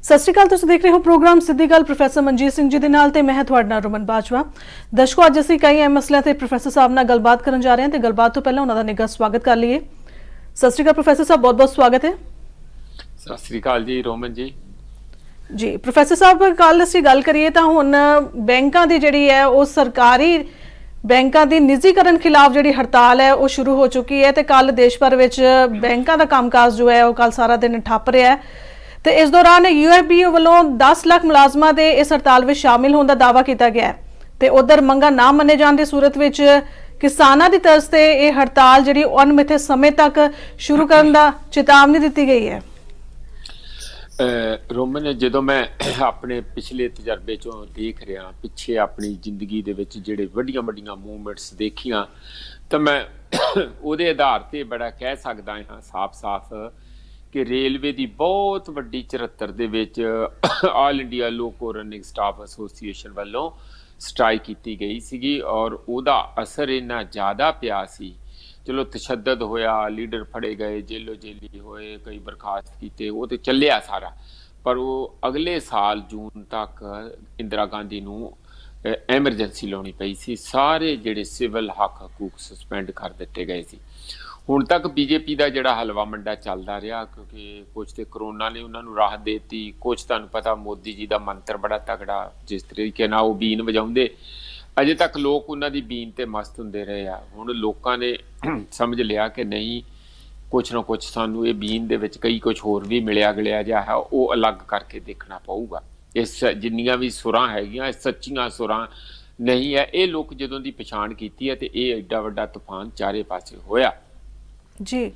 ਸਤਿ ਸ਼੍ਰੀ ਅਕਾਲ। ਤੁਸੀਂ ਦੇਖ ਰਹੇ ਹੋ ਪ੍ਰੋਗਰਾਮ ਸਿੱਧੀ ਗੱਲ ਪ੍ਰੋਫੈਸਰ ਮਨਜੀਤ ਸਿੰਘ ਜੀ ਦੇ ਨਾਲ ਤੇ ਮੈਂ ਤੁਹਾਡੇ ਨਾਲ ਰਮਨ ਬਾਜਵਾ। ਦਰਸ਼ਕੋ, ਅੱਜ ਅਸੀਂ ਕਈ ਅਹਿਮ ਮਸਲਿਆਂ ਤੇ ਪ੍ਰੋਫੈਸਰ ਸਾਹਿਬ ਨਾਲ ਗੱਲਬਾਤ ਕਰਨ ਜਾ ਰਹੇ ਹਾਂ ਤੇ ਗੱਲਬਾਤ ਤੋਂ ਪਹਿਲਾਂ ਉਹਨਾਂ ਦਾ ਨਿੱਘਾ ਸਵਾਗਤ ਕਰ ਲਈਏ। ਸਤਿ ਸ਼੍ਰੀ ਅਕਾਲ ਪ੍ਰੋਫੈਸਰ ਸਾਹਿਬ, ਬਹੁਤ-ਬਹੁਤ ਸਵਾਗਤ ਹੈ। ਸਤਿ ਸ਼੍ਰੀ ਅਕਾਲ ਜੀ ਰੋਮਨ ਜੀ। ਜੀ ਪ੍ਰੋਫੈਸਰ ਸਾਹਿਬ, ਕੱਲ ਅਸੀਂ ਗੱਲ ਕਰੀਏ ਤਾਂ ਹੁਣ ਬੈਂਕਾਂ ਦੀ ਜਿਹੜੀ ਹੈ ਉਹ ਸਰਕਾਰੀ ਬੈਂਕਾਂ ਦੀ ਨਿੱਜੀਕਰਨ ਖਿਲਾਫ ਜਿਹੜੀ ਹੜਤਾਲ ਹੈ ਉਹ ਸ਼ੁਰੂ ਹੋ ਚੁੱਕੀ ਹੈ ਤੇ ਕੱਲ ਦੇਸ਼ ਭਰ ਵਿੱਚ ਬੈਂਕਾਂ ਦਾ ਕੰਮਕਾਜ ਜੋ ਹੈ ਉਹ ਕੱਲ ਸਾਰਾ ਦਿਨ ਠੱਪ ਰਿਹਾ ਹੈ ਤੇ ਇਸ ਦੌਰਾਨ UFB ਵੱਲੋਂ 10 ਲੱਖ ਮੁਲਾਜ਼ਮਾਂ ਦੇ ਇਸ ਹੜਤਾਲ ਵਿੱਚ ਸ਼ਾਮਿਲ ਹੋਣ ਦਾ ਦਾਅਵਾ ਕੀਤਾ ਗਿਆ ਹੈ ਤੇ ਉਧਰ ਮੰਗਾਂ ਨਾ ਮੰਨੇ ਜਾਣ ਦੀ ਸੂਰਤ ਵਿੱਚ ਕਿਸਾਨਾਂ ਦੀ ਤਰਜ਼ ਤੇ ਇਹ ਹੜਤਾਲ ਜਿਹੜੀ ਅਣਮਿੱਥੇ ਸਮੇਂ ਤੱਕ ਸ਼ੁਰੂ ਕਰਨ ਦਾ ਚੇਤਾਵਨੀ ਦਿੱਤੀ ਗਈ ਹੈ। ਰੋਮਨ, ਜਦੋਂ ਮੈਂ ਆਪਣੇ ਪਿਛਲੇ ਤਜਰਬੇ ਚੋਂ ਦੇਖ ਰਿਹਾ, ਪਿੱਛੇ ਆਪਣੀ ਜ਼ਿੰਦਗੀ ਦੇ ਵਿੱਚ ਜਿਹੜੇ ਵੱਡੀਆਂ ਮੂਵਮੈਂਟਸ ਦੇਖੀਆਂ, ਤਾਂ ਮੈਂ ਉਹਦੇ ਆਧਾਰ ਤੇ ਬੜਾ ਕਹਿ ਸਕਦਾ ਹਾਂ ਸਾਫ਼-ਸਾਫ਼ ਕਿ ਰੇਲਵੇ ਦੀ ਬਹੁਤ ਵੱਡੀ 74 ਦੇ ਵਿੱਚ all India loco running staff association ਵੱਲੋਂ ਸਟ੍ਰਾਈਕ ਕੀਤੀ ਗਈ ਸੀਗੀ ਔਰ ਉਹਦਾ ਅਸਰ ਇੰਨਾ ਜ਼ਿਆਦਾ ਪਿਆ ਸੀ। ਚਲੋ ਤਸ਼ੱਦਦ ਹੋਇਆ, ਲੀਡਰ ਫੜੇ ਗਏ, ਜੇਲੀ ਹੋਏ, ਕਈ ਬਰਖਾਸਤ ਕੀਤੇ, ਉਹ ਤੇ ਚੱਲਿਆ ਸਾਰਾ, ਪਰ ਉਹ ਅਗਲੇ ਸਾਲ ਜੂਨ ਤੱਕ ਇੰਦਰਾ ਗਾਂਧੀ ਨੂੰ ਐਮਰਜੈਂਸੀ ਲਾਉਣੀ ਪਈ ਸੀ। ਸਾਰੇ ਜਿਹੜੇ ਸਿਵਲ ਹਕੂਕ ਸਸਪੈਂਡ ਕਰ ਦਿੱਤੇ ਗਏ ਸੀ। ਹੁਣ ਤੱਕ BJP ਦਾ ਜਿਹੜਾ ਹਲਵਾ ਮੰਡਾ ਚੱਲਦਾ ਰਿਹਾ, ਕਿਉਂਕਿ ਕੁਝ ਤੇ ਕਰੋਨਾ ਨੇ ਉਹਨਾਂ ਨੂੰ ਰਾਹਤ ਦੇ ਦਿੱਤੀ, ਕੁਝ ਤੁਹਾਨੂੰ ਪਤਾ ਮੋਦੀ ਜੀ ਦਾ ਮੰਤਰ ਬੜਾ ਤਗੜਾ, ਜਿਸ ਤਰੀਕੇ ਨਾਲ ਉਹ ਬੀਨ ਵਜਾਉਂਦੇ, ਅਜੇ ਤੱਕ ਲੋਕ ਉਹਨਾਂ ਦੀ ਬੀਨ ਤੇ ਮਸਤ ਹੁੰਦੇ ਰਹੇ ਆ। ਹੁਣ ਲੋਕਾਂ ਨੇ ਸਮਝ ਲਿਆ ਕਿ ਨਹੀਂ, ਕੁਛ ਨਾ ਕੁਛ ਸਾਨੂੰ ਇਹ ਬੀਨ ਦੇ ਵਿੱਚ ਕਈ ਕੁਛ ਹੋਰ ਵੀ ਮਿਲਿਆ ਗਲਿਆ ਜਿਹਾ ਹੈ, ਉਹ ਅਲੱਗ ਕਰਕੇ ਦੇਖਣਾ ਪਊਗਾ। ਇਸ ਜਿੰਨੀਆਂ ਵੀ ਸੁਰਾਂ ਹੈਗੀਆਂ ਇਹ ਸੱਚੀਆਂ ਸੁਰਾਂ ਨਹੀਂ ਹੈ। ਇਹ ਲੋਕ ਜਦੋਂ ਦੀ ਪਛਾਣ ਕੀਤੀ ਹੈ ਤੇ ਇਹ ਐਡਾ ਵੱਡਾ ਤੂਫਾਨ ਚਾਰੇ ਪਾਸੇ ਹੋਇਆ ਜੀ।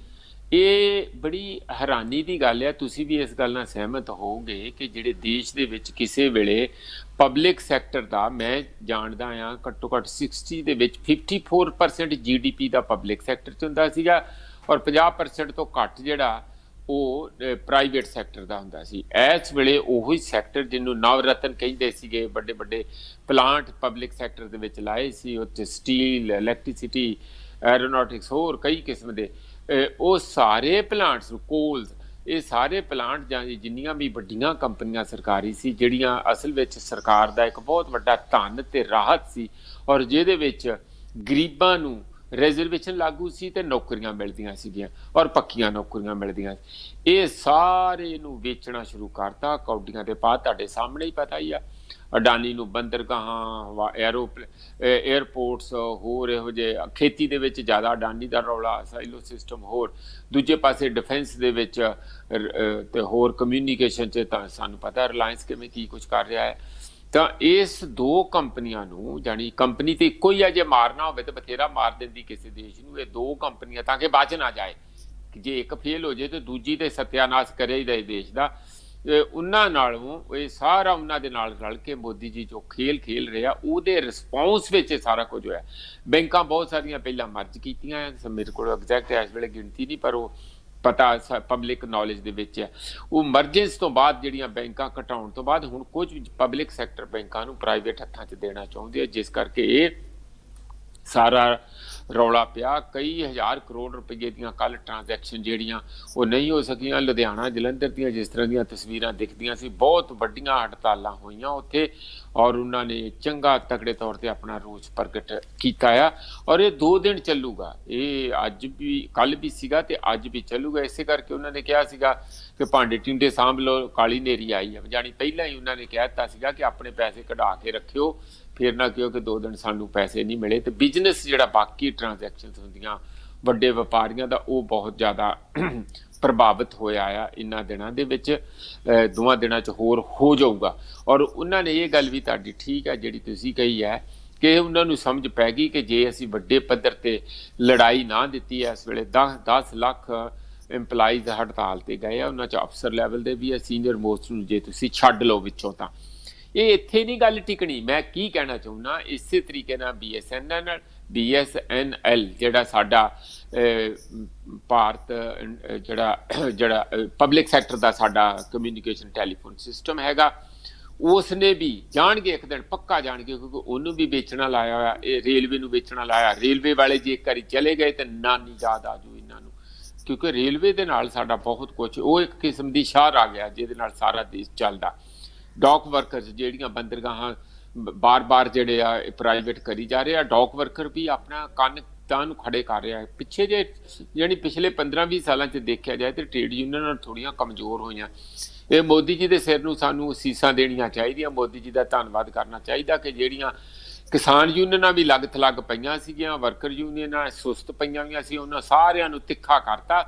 ਇਹ ਬੜੀ ਹੈਰਾਨੀ ਦੀ ਗੱਲ ਹੈ। ਤੁਸੀਂ ਵੀ ਇਸ ਗੱਲ ਨਾਲ ਸਹਿਮਤ ਹੋਵੋਗੇ ਕਿ ਜਿਹੜੇ ਦੇਸ਼ ਦੇ ਵਿੱਚ ਕਿਸੇ ਵੇਲੇ ਪਬਲਿਕ ਸੈਕਟਰ ਦਾ, ਮੈਂ ਜਾਣਦਾ ਹਾਂ ਘੱਟੋ ਘੱਟ 60 ਦੇ ਵਿੱਚ 54% GDP ਦਾ ਪਬਲਿਕ ਸੈਕਟਰ 'ਚ ਹੁੰਦਾ ਸੀਗਾ ਔਰ 50% ਤੋਂ ਘੱਟ ਜਿਹੜਾ ਉਹ ਪ੍ਰਾਈਵੇਟ ਸੈਕਟਰ ਦਾ ਹੁੰਦਾ ਸੀ। ਇਸ ਵੇਲੇ ਉਹੀ ਸੈਕਟਰ ਜਿਹਨੂੰ ਨਵ ਰਤਨ ਕਹਿੰਦੇ ਸੀਗੇ, ਵੱਡੇ ਪਲਾਂਟ ਪਬਲਿਕ ਸੈਕਟਰ ਦੇ ਵਿੱਚ ਲਾਏ ਸੀ, ਉੱਥੇ ਸਟੀਲ, ਇਲੈਕਟ੍ਰੀਸਿਟੀ, ਐਰੋਨੌਟਿਕਸ, ਹੋਰ ਕਈ ਕਿਸਮ ਦੇ ਉਹ ਸਾਰੇ ਪਲਾਂਟਸ, ਕੋਲਸ, ਇਹ ਸਾਰੇ ਪਲਾਂਟ ਜਾਂ ਜਿੰਨੀਆਂ ਵੀ ਵੱਡੀਆਂ ਕੰਪਨੀਆਂ ਸਰਕਾਰੀ ਸੀ, ਜਿਹੜੀਆਂ ਅਸਲ ਵਿੱਚ ਸਰਕਾਰ ਦਾ ਇੱਕ ਬਹੁਤ ਵੱਡਾ ਧਨ ਤੇ ਰਾਹਤ ਸੀ ਔਰ ਜਿਹਦੇ ਵਿੱਚ ਗਰੀਬਾਂ ਨੂੰ ਰਿਜ਼ਰਵੇਸ਼ਨ ਲਾਗੂ ਸੀ ਤੇ ਨੌਕਰੀਆਂ ਮਿਲਦੀਆਂ ਸੀਗੀਆਂ ਔਰ ਪੱਕੀਆਂ ਨੌਕਰੀਆਂ ਮਿਲਦੀਆਂ, ਇਹ ਸਾਰੇ ਨੂੰ ਵੇਚਣਾ ਸ਼ੁਰੂ ਕਰਤਾ, ਕੌਡੀਆਂ ਦੇ ਪਾ ਤੁਹਾਡੇ ਸਾਹਮਣੇ ਹੀ ਪਤਾ ਹੀ ਆ। ਅਡਾਨੀ ਨੂੰ ਬੰਦਰਗਾਹਾਂ, ਏਅਰਪੋਰਟਸ, ਹੋਰ ਇਹੋ ਜਿਹੇ, ਖੇਤੀ ਦੇ ਵਿੱਚ ਜ਼ਿਆਦਾ ਅਡਾਨੀ ਦਾ ਰੌਲਾ, ਸਾਈਲੋ ਸਿਸਟਮ, ਹੋਰ ਦੂਜੇ ਪਾਸੇ ਡਿਫੈਂਸ ਦੇ ਵਿੱਚ ਤੇ ਹੋਰ ਕਮਿਊਨੀਕੇਸ਼ਨ 'ਚ ਤਾਂ ਸਾਨੂੰ ਪਤਾ ਰਿਲਾਇੰਸ ਕਿਵੇਂ ਕੀ ਕੁਝ ਕਰ ਰਿਹਾ ਹੈ। ਤਾਂ ਇਸ ਦੋ ਕੰਪਨੀਆਂ ਨੂੰ, ਜਾਣੀ ਕੰਪਨੀ ਤੇ ਇੱਕੋ ਹੀ ਆ, ਜੇ ਮਾਰਨਾ ਹੋਵੇ ਤਾਂ ਬਥੇਰਾ ਮਾਰ ਦਿੰਦੀ ਕਿਸੇ ਦੇਸ਼ ਨੂੰ, ਇਹ ਦੋ ਕੰਪਨੀਆਂ ਤਾਂ ਕਿ ਬਚ ਨਾ ਜਾਏ ਕਿ ਜੇ ਇੱਕ ਫੇਲ ਹੋ ਜਾਏ ਤਾਂ ਦੂਜੀ ਤੇ ਸਤਿਆਨਾਸ਼ ਕਰਿਆ ਹੀ ਰਹੇ ਦੇਸ਼ ਦਾ। ਉਹਨਾਂ ਨਾਲੋਂ ਇਹ ਸਾਰਾ ਉਹਨਾਂ ਦੇ ਨਾਲ ਰਲ ਕੇ ਮੋਦੀ ਜੀ ਜੋ ਖੇਲ ਰਿਹਾ, ਉਹਦੇ ਰਿਸਪੌਂਸ ਵਿੱਚ ਇਹ ਸਾਰਾ ਕੁਝ ਹੋਇਆ। ਬੈਂਕਾਂ ਬਹੁਤ ਸਾਰੀਆਂ ਪਹਿਲਾਂ ਮਰਜ ਕੀਤੀਆਂ, ਮੇਰੇ ਕੋਲ ਐਗਜ਼ੈਕਟ ਇਸ ਵੇਲੇ ਗਿਣਤੀ ਨਹੀਂ, ਪਰ ਉਹ ਪਤਾ ਪਬਲਿਕ ਨੌਲੇਜ ਦੇ ਵਿੱਚ ਹੈ। ਉਹ ਮਰਜੈਂਸ ਤੋਂ ਬਾਅਦ ਜਿਹੜੀਆਂ ਬੈਂਕਾਂ ਘਟਾਉਣ ਤੋਂ ਬਾਅਦ ਹੁਣ ਕੁਝ ਪਬਲਿਕ ਸੈਕਟਰ ਬੈਂਕਾਂ ਨੂੰ ਪ੍ਰਾਈਵੇਟ ਹੱਥਾਂ 'ਚ ਦੇਣਾ ਚਾਹੁੰਦੇ ਆ, ਜਿਸ ਕਰਕੇ ਇਹ ਸਾਰਾ ਰੌਲਾ ਪਿਆ। ਕਈ ਹਜ਼ਾਰ ਕਰੋੜ ਰੁਪਏ ਦੀਆਂ ਕੱਲ੍ਹ ਟ੍ਰਾਂਜੈਕਸ਼ਨ ਜਿਹੜੀਆਂ ਉਹ ਨਹੀਂ ਹੋ ਸਕੀਆਂ। ਲੁਧਿਆਣਾ, ਜਲੰਧਰ ਦੀਆਂ ਜਿਸ ਤਰ੍ਹਾਂ ਦੀਆਂ ਤਸਵੀਰਾਂ ਦਿਖਦੀਆਂ ਸੀ, ਬਹੁਤ ਵੱਡੀਆਂ ਹੜਤਾਲਾਂ ਹੋਈਆਂ ਉੱਥੇ ਔਰ ਉਹਨਾਂ ਨੇ ਚੰਗਾ ਤਕੜੇ ਤੌਰ 'ਤੇ ਆਪਣਾ ਰੋਸ ਪ੍ਰਗਟ ਕੀਤਾ ਆ ਔਰ ਇਹ 2 ਦਿਨ ਚੱਲੂਗਾ। ਇਹ ਅੱਜ ਵੀ, ਕੱਲ੍ਹ ਵੀ ਸੀਗਾ ਤੇ ਅੱਜ ਵੀ ਚੱਲੂਗਾ। ਇਸੇ ਕਰਕੇ ਉਹਨਾਂ ਨੇ ਕਿਹਾ ਸੀਗਾ ਕਿ ਭਾਂਡੇ ਟਿੰਡੇ ਸਾਂਭ ਲਓ, ਕਾਲੀ ਨੇਰੀ ਆਈ ਹੈ, ਜਾਣੀ ਪਹਿਲਾਂ ਹੀ ਉਹਨਾਂ ਨੇ ਕਹਿ ਦਿੱਤਾ ਸੀਗਾ ਕਿ ਆਪਣੇ ਪੈਸੇ ਕਢਾ ਕੇ ਰੱਖਿਓ, ਫਿਰ ਨਾ ਕਿਉਂ ਕਿ 2 ਦਿਨ ਸਾਨੂੰ ਪੈਸੇ ਨਹੀਂ ਮਿਲੇ। ਤੇ ਬਿਜ਼ਨਸ ਜਿਹੜਾ ਬਾਕੀ ਟ੍ਰਾਂਜੈਕਸ਼ਨਸ ਹੁੰਦੀਆਂ ਵੱਡੇ ਵਪਾਰੀਆਂ ਦਾ, ਉਹ ਬਹੁਤ ਜ਼ਿਆਦਾ ਪ੍ਰਭਾਵਿਤ ਹੋਇਆ ਆ ਇਹਨਾਂ ਦਿਨਾਂ ਦੇ ਵਿੱਚ। 2 ਦਿਨਾਂ 'ਚ ਹੋਰ ਹੋ ਜਾਊਗਾ ਔਰ ਉਹਨਾਂ ਨੇ ਇਹ ਗੱਲ ਵੀ ਤੁਹਾਡੀ ਠੀਕ ਹੈ ਜਿਹੜੀ ਤੁਸੀਂ ਕਹੀ ਹੈ ਕਿ ਉਹਨਾਂ ਨੂੰ ਸਮਝ ਪੈ ਗਈ ਕਿ ਜੇ ਅਸੀਂ ਵੱਡੇ ਪੱਧਰ 'ਤੇ ਲੜਾਈ ਨਾ ਦਿੱਤੀ ਹੈ, ਇਸ ਵੇਲੇ 10 ਲੱਖ ਇੰਪਲਾਈਜ਼ ਹੜਤਾਲ 'ਤੇ ਗਏ ਆ, ਉਹਨਾਂ 'ਚ ਅਫਸਰ ਲੈਵਲ ਦੇ ਵੀ ਆ, ਸੀਨੀਅਰ ਮੋਸਟ ਨੂੰ ਜੇ ਤੁਸੀਂ ਛੱਡ ਲਓ ਵਿੱਚੋਂ ਤਾਂ ਇਹ ਇੱਥੇ ਨਹੀਂ ਗੱਲ ਟਿਕਣੀ। ਮੈਂ ਕੀ ਕਹਿਣਾ ਚਾਹੁੰਦਾ, ਇਸੇ ਤਰੀਕੇ ਨਾਲ BSNL ਜਿਹੜਾ ਸਾਡਾ ਭਾਰਤ ਜਿਹੜਾ ਪਬਲਿਕ ਸੈਕਟਰ ਦਾ ਸਾਡਾ ਕਮਿਊਨੀਕੇਸ਼ਨ ਟੈਲੀਫੋਨ ਸਿਸਟਮ ਹੈਗਾ, ਉਸ ਨੇ ਵੀ ਜਾਣਗੇ ਇੱਕ ਦਿਨ ਪੱਕਾ ਜਾਣਗੇ, ਕਿਉਂਕਿ ਉਹਨੂੰ ਵੀ ਵੇਚਣਾ ਲਾਇਆ ਹੋਇਆ, ਇਹ ਰੇਲਵੇ ਨੂੰ ਵੇਚਣਾ ਲਾਇਆ। ਰੇਲਵੇ ਵਾਲੇ ਜੇ ਇੱਕ ਵਾਰੀ ਚਲੇ ਗਏ ਤਾਂ ਨਾਨੀ ਯਾਦ ਆ ਜੂ ਇਹਨਾਂ ਨੂੰ। ਕਿਉਂਕਿ ਰੇਲਵੇ ਦੇ ਨਾਲ ਸਾਡਾ ਬਹੁਤ ਕੁਝ, ਉਹ ਇੱਕ ਕਿਸਮ ਦੀ ਸ਼ਾਹਰ ਆ ਗਿਆ ਜਿਹਦੇ ਨਾਲ ਸਾਰਾ ਦੇਸ਼ ਚੱਲਦਾ। ਡੌਕ ਵਰਕਰਸ ਜਿਹੜੀਆਂ ਬੰਦਰਗਾਹਾਂ ਬਾਰ-ਬਾਰ ਜਿਹੜੇ ਆ ਪ੍ਰਾਈਵੇਟ ਕਰੀ ਜਾ ਰਹੇ ਆ, ਡੌਕ ਵਰਕਰ ਵੀ ਆਪਣਾ ਕੰਨ ਤਾਂ ਨੂੰ ਖੜੇ ਕਰ ਰਿਹਾ ਹੈ। ਪਿੱਛੇ ਜੇ ਯਾਨੀ ਪਿਛਲੇ 15-20 ਸਾਲਾਂ 'ਚ ਦੇਖਿਆ ਜਾਏ ਤੇ ਟ੍ਰੇਡ ਯੂਨੀਅਨਾਂ ਥੋੜ੍ਹੀਆਂ ਕਮਜ਼ੋਰ ਹੋਈਆਂ। ਇਹ ਮੋਦੀ ਜੀ ਦੇ ਸਿਰ ਨੂੰ ਸਾਨੂੰ ਸੀਸਾਂ ਦੇਣੀਆਂ ਚਾਹੀਦੀਆਂ, ਮੋਦੀ ਜੀ ਦਾ ਧੰਨਵਾਦ ਕਰਨਾ ਚਾਹੀਦਾ ਕਿ ਜਿਹੜੀਆਂ ਕਿਸਾਨ ਯੂਨੀਅਨਾਂ ਵੀ ਲੱਗ ਥਲੱਗ ਪਈਆਂ ਸੀਗੀਆਂ, ਵਰਕਰ ਯੂਨੀਅਨਾਂ ਸੁਸਤ ਪਈਆਂ ਹੋਈਆਂ ਸੀ, ਉਹਨਾਂ ਸਾਰਿਆਂ ਨੂੰ ਤਿੱਖਾ ਕਰਤਾ।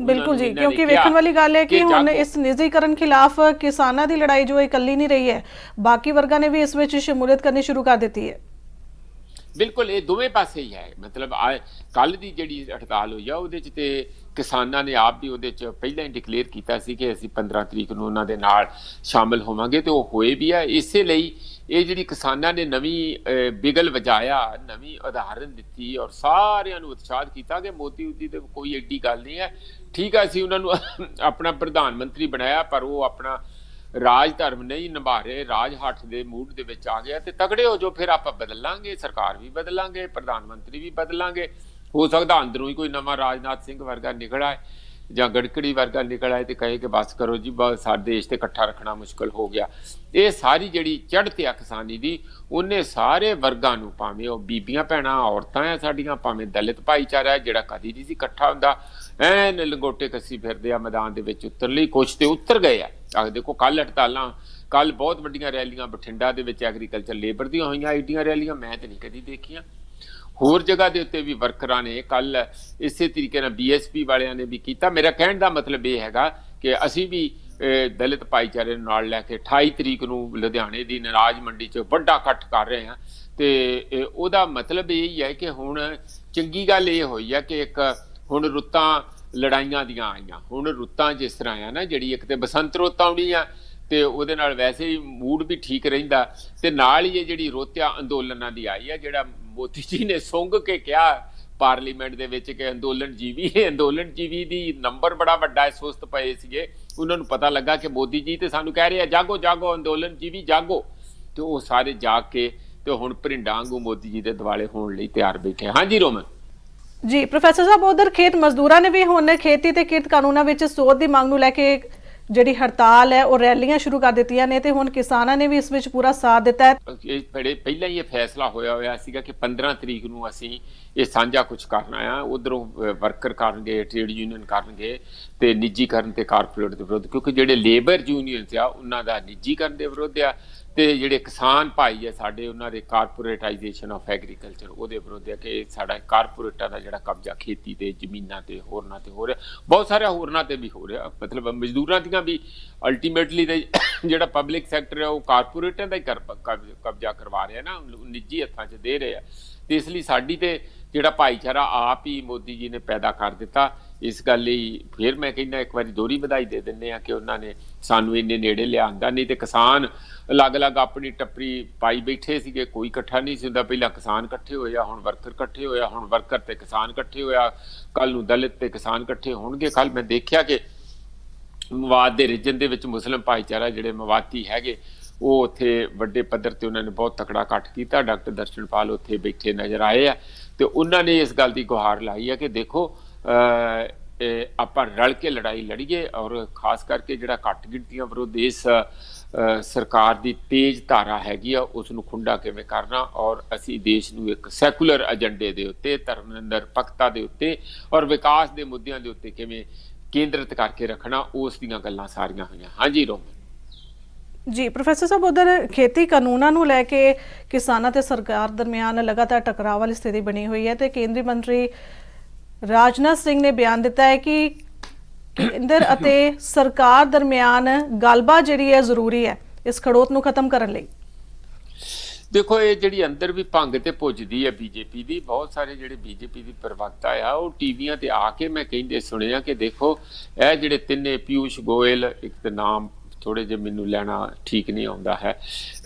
ਬਿਲਕੁਲ ਜੀ, ਕਿਉਂਕਿ ਵੇਖਣ ਵਾਲੀ ਗੱਲ ਹੈ ਕਿ ਹੁਣ ਇਸ ਨਿੱਜੀਕਰਨ ਖਿਲਾਫ ਕਿਸਾਨਾਂ ਦੀ ਲੜਾਈ ਜੋ ਇਕੱਲੀ ਨਹੀਂ ਰਹੀ ਹੈ, ਬਾਕੀ ਵਰਗਾਂ ਨੇ ਵੀ ਇਸ ਵਿੱਚ ਸ਼ਮੂਲੀਅਤ ਕਰਨੀ ਸ਼ੁਰੂ ਕਰ ਦਿੱਤੀ ਹੈ। ਬਿਲਕੁਲ, ਇਹ ਦੋਵੇਂ ਪਾਸੇ ਹੀ ਹੈ। ਮਤਲਬ ਕੱਲ ਦੀ ਜਿਹੜੀ ਹੜਤਾਲ ਹੋਈ ਆ ਉਹਦੇ 'ਚ ਤੇ ਕਿਸਾਨਾਂ ਨੇ ਆਪ ਵੀ ਉਹਦੇ 'ਚ ਪਹਿਲਾਂ ਹੀ ਡਿਕਲੇਅਰ ਕੀਤਾ ਸੀ ਕਿ ਅਸੀਂ 15 ਤਰੀਕ ਨੂੰ ਉਹਨਾਂ ਦੇ ਨਾਲ ਸ਼ਾਮਲ ਹੋਵਾਂਗੇ, ਤੇ ਉਹ ਹੋਏ ਵੀ ਆ। ਇਸੇ ਲਈ ਇਹ ਜਿਹੜੀ ਕਿਸਾਨਾਂ ਨੇ ਨਵੀਂ ਬਿਗਲ ਵਜਾਇਆ, ਨਵੀਂ ਉਦਾਹਰਨ ਦਿੱਤੀ ਔਰ ਸਾਰਿਆਂ ਨੂੰ ਉਤਸ਼ਾਹਿਤ ਕੀਤਾ ਕਿ ਮੋਦੀ ਦੀ ਤੇ ਕੋਈ ਐਡੀ ਗੱਲ ਨਹੀਂ ਹੈ। ਠੀਕ ਹੈ, ਅਸੀਂ ਉਹਨਾਂ ਨੂੰ ਆਪਣਾ ਪ੍ਰਧਾਨ ਮੰਤਰੀ ਬਣਾਇਆ, ਪਰ ਉਹ ਆਪਣਾ ਰਾਜ ਧਰਮ ਨਹੀਂ ਨਿਭਾ ਰਹੇ, ਰਾਜ ਹੱਠ ਦੇ ਮੂਡ ਦੇ ਵਿੱਚ ਆ ਗਿਆ। ਤੇ ਤਗੜੇ ਹੋ ਜੋ, ਫਿਰ ਆਪਾਂ ਬਦਲਾਂਗੇ, ਸਰਕਾਰ ਵੀ ਬਦਲਾਂਗੇ, ਪ੍ਰਧਾਨ ਮੰਤਰੀ ਵੀ ਬਦਲਾਂਗੇ। ਹੋ ਸਕਦਾ ਅੰਦਰੋਂ ਹੀ ਕੋਈ ਨਵਾਂ ਰਾਜਨਾਥ ਸਿੰਘ ਵਰਗਾ ਨਿਕਲ ਆਏ ਜਾਂ ਗੜਕੜੀ ਵਰਗਾ ਨਿਕਲ ਆਏ ਤੇ ਕਹੇ ਕਿ ਬਸ ਕਰੋ ਜੀ, ਸਾਡੇ ਦੇਸ਼ ਤੇ ਇਕੱਠਾ ਰੱਖਣਾ ਮੁਸ਼ਕਲ ਹੋ ਗਿਆ। ਇਹ ਸਾਰੀ ਜਿਹੜੀ ਚੜ੍ਹਤ ਆ ਕਿਸਾਨੀ ਦੀ, ਉਹਨੇ ਸਾਰੇ ਵਰਗਾਂ ਨੂੰ, ਭਾਵੇਂ ਉਹ ਬੀਬੀਆਂ ਭੈਣਾਂ ਔਰਤਾਂ ਆ ਸਾਡੀਆਂ, ਭਾਵੇਂ ਦਲਿਤ ਭਾਈਚਾਰਾ ਜਿਹੜਾ ਕਦੀ ਨਹੀਂ ਸੀ ਇਕੱਠਾ ਹੁੰਦਾ, ਐਨ ਲੰਗੋਟੇ ਕੱਸੀ ਫਿਰਦੇ ਆ ਮੈਦਾਨ ਦੇ ਵਿੱਚ ਉਤਰ ਲਈ। ਕੁਛ ਤੇ ਉਤਰ ਗਏ ਆ। ਦੇਖੋ ਕੱਲ ਹੜਤਾਲਾਂ, ਕੱਲ ਬਹੁਤ ਵੱਡੀਆਂ ਰੈਲੀਆਂ ਬਠਿੰਡਾ ਦੇ ਵਿੱਚ ਐਗਰੀਕਲਚਰ ਲੇਬਰ ਦੀਆਂ ਹੋਈਆਂ, ਐਡੀਆਂ ਰੈਲੀਆਂ ਮੈਂ ਤੇ ਨਹੀਂ ਕਦੀ ਦੇਖੀਆਂ। ਹੋਰ ਜਗ੍ਹਾ ਦੇ ਉੱਤੇ ਵੀ ਵਰਕਰਾਂ ਨੇ ਕੱਲ ਇਸੇ ਤਰੀਕੇ ਨਾਲ BSP ਵਾਲਿਆਂ ਨੇ ਵੀ ਕੀਤਾ। ਮੇਰਾ ਕਹਿਣ ਦਾ ਮਤਲਬ ਇਹ ਹੈਗਾ ਕਿ ਅਸੀਂ ਵੀ ਦਲਿਤ ਭਾਈਚਾਰੇ ਨੂੰ ਨਾਲ ਲੈ ਕੇ 28 ਤਰੀਕ ਨੂੰ ਲੁਧਿਆਣੇ ਦੀ ਨਾਰਾਜ਼ ਮੰਡੀ 'ਚ ਵੱਡਾ ਇਕੱਠ ਕਰ ਰਹੇ ਹਾਂ। ਤੇ ਉਹਦਾ ਮਤਲਬ ਇਹ ਹੀ ਹੈ ਕਿ ਹੁਣ ਚੰਗੀ ਗੱਲ ਇਹ ਹੋਈ ਹੈ ਕਿ ਇੱਕ ਹੁਣ ਰੁੱਤਾਂ ਲੜਾਈਆਂ ਦੀਆਂ ਆਈਆਂ। ਹੁਣ ਰੁੱਤਾਂ ਜਿਸ ਤਰ੍ਹਾਂ ਆ ਨਾ, ਜਿਹੜੀ ਇੱਕ ਤੇ ਬਸੰਤ ਰੁੱਤ ਆਉਣੀ ਆ ਤੇ ਉਹਦੇ ਨਾਲ ਵੈਸੇ ਹੀ ਮੂਡ ਵੀ ਠੀਕ ਰਹਿੰਦਾ, ਤੇ ਨਾਲ ਹੀ ਇਹ ਜਿਹੜੀ ਰੁੱਤ ਆ ਅੰਦੋਲਨਾਂ ਦੀ ਆਈ ਆ। ਜਿਹੜਾ ਮੋਦੀ ਜੀ ਨੇ ਸੁੰਘ ਕੇ ਕਿਹਾ ਪਾਰਲੀਮੈਂਟ ਦੇ ਵਿੱਚ ਕਿ ਅੰਦੋਲਨ ਜੀਵੀ ਦੀ ਨੰਬਰ ਬੜਾ ਵੱਡਾ ਹੈ, ਸੁਸਤ ਪਏ ਸੀਗੇ। ਉਹਨਾਂ ਨੂੰ ਪਤਾ ਲੱਗਾ ਕਿ ਮੋਦੀ ਜੀ ਤੇ ਸਾਨੂੰ ਕਹਿ ਰਹੇ ਆ ਜਾਗੋ ਜਾਗੋ, ਅੰਦੋਲਨ ਜੀਵੀ ਜਾਗੋ, ਤੇ ਉਹ ਸਾਰੇ ਜਾਗ ਕੇ ਤੇ ਹੁਣ ਭਰਿੰਡਾਂ ਵਾਂਗੂ ਮੋਦੀ ਜੀ ਦੇ ਦੁਆਲੇ ਹੋਣ ਲਈ ਤਿਆਰ ਬੈਠੇ। ਹਾਂਜੀ ਰੋਮਨ ਜੀ, ਪ੍ਰੋਫੈਸਰ ਸਾਹਿਬ, ਉਧਰ ਖੇਤ ਮਜ਼ਦੂਰਾਂ ਨੇ ਵੀ ਹੁਣ ਖੇਤੀ ਤੇ ਕਿਰਤ ਕਾਨੂੰਨਾਂ ਵਿੱਚ ਸੋਧ ਦੀ ਮੰਗ ਨੂੰ ਲੈ ਕੇ ਜਿਹੜੀ ਹੜਤਾਲ ਹੈ ਉਹ ਰੈਲੀਆਂ ਸ਼ੁਰੂ ਕਰ ਦਿੱਤੀਆਂ ਨੇ, ਤੇ ਹੁਣ ਕਿਸਾਨਾਂ ਨੇ ਵੀ ਇਸ ਵਿੱਚ ਪੂਰਾ ਸਾਥ ਦਿੱਤਾ ਹੈ। ਪਹਿਲਾਂ ਹੀ ਇਹ ਫੈਸਲਾ ਹੋਇਆ ਸੀਗਾ ਕਿ 15 ਤਰੀਕ ਨੂੰ ਅਸੀਂ ਇਹ ਸਾਂਝਾ ਕੁਝ ਕਰਨਾ ਆ। ਉਧਰੋਂ ਵਰਕਰ ਕਰਨਗੇ, ਟ੍ਰੇਡ ਯੂਨੀਅਨ ਕਰਨਗੇ, ਤੇ ਨਿੱਜੀਕਰਨ ਤੇ ਕਾਰਪੋਰੇਟ ਦੇ ਵਿਰੁੱਧ, ਕਿਉਂਕਿ ਜਿਹੜੇ ਲੇਬਰ ਯੂਨੀਅਨਸ ਆ ਉਹਨਾਂ ਦਾ ਨਿੱਜੀਕਰਨ ਦੇ ਵਿਰੁੱਧ ਆ, ਤੇ ਜਿਹੜੇ ਕਿਸਾਨ ਭਾਈ ਆ ਸਾਡੇ ਉਹਨਾਂ ਦੇ ਕਾਰਪੋਰੇਟਾਈਜੇਸ਼ਨ ਆਫ ਐਗਰੀਕਲਚਰ ਉਹਦੇ ਵਿਰੁੱਧ ਆ ਕਿ ਸਾਡਾ ਕਾਰਪੋਰੇਟਾਂ ਦਾ ਜਿਹੜਾ ਕਬਜ਼ਾ ਖੇਤੀ ਤੇ ਜ਼ਮੀਨਾਂ ਤੇ ਹੋਰਨਾਂ ਤੇ ਹੋ ਰਿਹਾ, ਬਹੁਤ ਸਾਰਿਆਂ ਹੋਰਨਾਂ ਤੇ ਵੀ ਹੋ ਰਿਹਾ। ਮਤਲਬ ਮਜ਼ਦੂਰਾਂ ਦੀਆਂ ਵੀ ਅਲਟੀਮੇਟਲੀ ਤੇ ਜਿਹੜਾ ਪਬਲਿਕ ਸੈਕਟਰ ਹੈ ਉਹ ਕਾਰਪੋਰੇਟਾਂ ਦਾ ਹੀ ਕਬਜ਼ਾ ਕਰਵਾ ਰਿਹਾ ਨਾ, ਨਿੱਜੀ ਹੱਥਾਂ 'ਚ ਦੇ ਰਹੇ ਆ। ਤੇ ਇਸ ਲਈ ਸਾਡੀ ਤੇ ਜਿਹੜਾ ਭਾਈਚਾਰਾ ਆਪ ਹੀ ਮੋਦੀ ਜੀ ਨੇ ਪੈਦਾ ਕਰ ਦਿੱਤਾ। ਇਸ ਗੱਲ ਲਈ ਫਿਰ ਮੈਂ ਕਹਿੰਦਾ ਇੱਕ ਵਾਰੀ ਦੋਹਰੀ ਵਧਾਈ ਦੇ ਦਿੰਦੇ ਆ ਕਿ ਉਹਨਾਂ ਨੇ ਸਾਨੂੰ ਇੰਨੇ ਨੇੜੇ ਲਿਆਂਦਾ। ਨਹੀਂ ਤੇ ਕਿਸਾਨ ਅਲੱਗ-ਅਲੱਗ ਆਪਣੀ ਟੱਪਰੀ ਪਾਈ ਬੈਠੇ ਸੀਗੇ, ਕੋਈ ਇਕੱਠਾ ਨਹੀਂ ਸੀ ਹੁੰਦਾ। ਪਹਿਲਾਂ ਕਿਸਾਨ ਇਕੱਠੇ ਹੋਇਆ, ਹੁਣ ਵਰਕਰ ਇਕੱਠੇ ਹੋਇਆ, ਹੁਣ ਵਰਕਰ ਤੇ ਕਿਸਾਨ ਇਕੱਠੇ ਹੋਇਆ, ਕੱਲ ਨੂੰ ਦਲਿਤ ਤੇ ਕਿਸਾਨ ਇਕੱਠੇ ਹੋਣਗੇ। ਕੱਲ ਮੈਂ ਦੇਖਿਆ ਕਿ ਮਵਾਦ ਦੇ ਰੀਜਨ ਦੇ ਵਿੱਚ ਮੁਸਲਿਮ ਭਾਈਚਾਰਾ ਜਿਹੜੇ ਮਵਾਤੀ ਹੈਗੇ ਉਹ ਉੱਥੇ ਵੱਡੇ ਪੱਧਰ ਤੇ ਉਹਨਾਂ ਨੇ ਬਹੁਤ ਤਕੜਾ ਇਕੱਠ ਕੀਤਾ। ਡਾਕਟਰ ਦਰਸ਼ਨਪਾਲ ਉੱਥੇ ਬੈਠੇ ਨਜ਼ਰ ਆਏ ਆ, ਤੇ ਉਹਨਾਂ ਨੇ ਇਸ ਗੱਲ ਦੀ ਗੁਹਾਰ ਲਾਈ ਹੈ ਕਿ ਦੇਖੋ ਆਪਾਂ ਰਲ ਕੇ ਲੜਾਈ ਲੜੀਏ, ਔਰ ਖਾਸ ਕਰਕੇ ਜਿਹੜਾ ਘੱਟ ਗਿਣਤੀਆਂ ਵਿਰੁੱਧ ਇਸ ਸਰਕਾਰ ਦੀ ਤੇਜ਼ ਧਾਰਾ ਹੈਗੀ ਆ ਉਸ ਨੂੰ ਖੁੰਡਾ ਕਿਵੇਂ ਕਰਨਾ, ਔਰ ਅਸੀਂ ਦੇਸ਼ ਨੂੰ ਇੱਕ ਸੈਕੂਲਰ ਏਜੰਡੇ ਦੇ ਉੱਤੇ, ਧਰਮ ਨਿਰਪੱਖਤਾ ਦੇ ਉੱਤੇ ਔਰ ਵਿਕਾਸ ਦੇ ਮੁੱਦਿਆਂ ਦੇ ਉੱਤੇ ਕਿਵੇਂ ਕੇਂਦਰਿਤ ਕਰਕੇ ਰੱਖਣਾ, ਉਸ ਦੀਆਂ ਗੱਲਾਂ ਸਾਰੀਆਂ ਹੋਈਆਂ। ਹਾਂਜੀ ਰੋਮਨ ਜੀ, ਪ੍ਰੋਫੈਸਰ ਸਾਹਿਬ, ਉਧਰ ਖੇਤੀ ਕਾਨੂੰਨਾਂ ਨੂੰ ਲੈ ਕੇ ਕਿਸਾਨਾਂ ਤੇ ਸਰਕਾਰ ਦਰਮਿਆਨ ਲਗਾਤਾਰ ਟਕਰਾਅ ਵਾਲੀ ਸਥਿਤੀ ਬਣੀ ਹੋਈ ਹੈ, ਤੇ ਕੇਂਦਰੀ ਮੰਤਰੀ ਰਾਜਨਾਥ ਸਿੰਘ ਨੇ ਬਿਆਨ ਦਿੱਤਾ ਹੈ ਕਿ ਕੇਂਦਰ ਅਤੇ ਸਰਕਾਰ ਦਰਮਿਆਨ ਗੱਲਬਾਤ ਜਿਹੜੀ ਹੈ ਜ਼ਰੂਰੀ ਹੈ ਇਸ ਖੜੋਤ ਨੂੰ ਖਤਮ ਕਰਨ ਲਈ। ਦੇਖੋ ਇਹ ਜਿਹੜੀ ਅੰਦਰ ਵੀ ਭੰਗ ਤੇ ਪੁੱਜਦੀ ਹੈ ਬੀਜੇਪੀ ਦੀ, ਬਹੁਤ ਸਾਰੇ ਜਿਹੜੇ ਬੀਜੇਪੀ ਦੀ ਪ੍ਰਵਕਤਾ ਆ ਉਹ ਟੀਵੀਆਂ ਤੇ ਆ ਕੇ ਮੈਂ ਕਹਿੰਦੇ ਸੁਣਿਆ ਕਿ ਦੇਖੋ ਇਹ ਜਿਹੜੇ ਤਿੰਨੇ ਪਿਊਸ਼ ਗੋਇਲ, ਇੱਕ ਤਾਂ ਨਾਮ ਥੋੜੇ ਜਿਹੇ ਮੈਨੂੰ ਲੈਣਾ ਠੀਕ ਨਹੀਂ ਆਉਂਦਾ ਹੈ,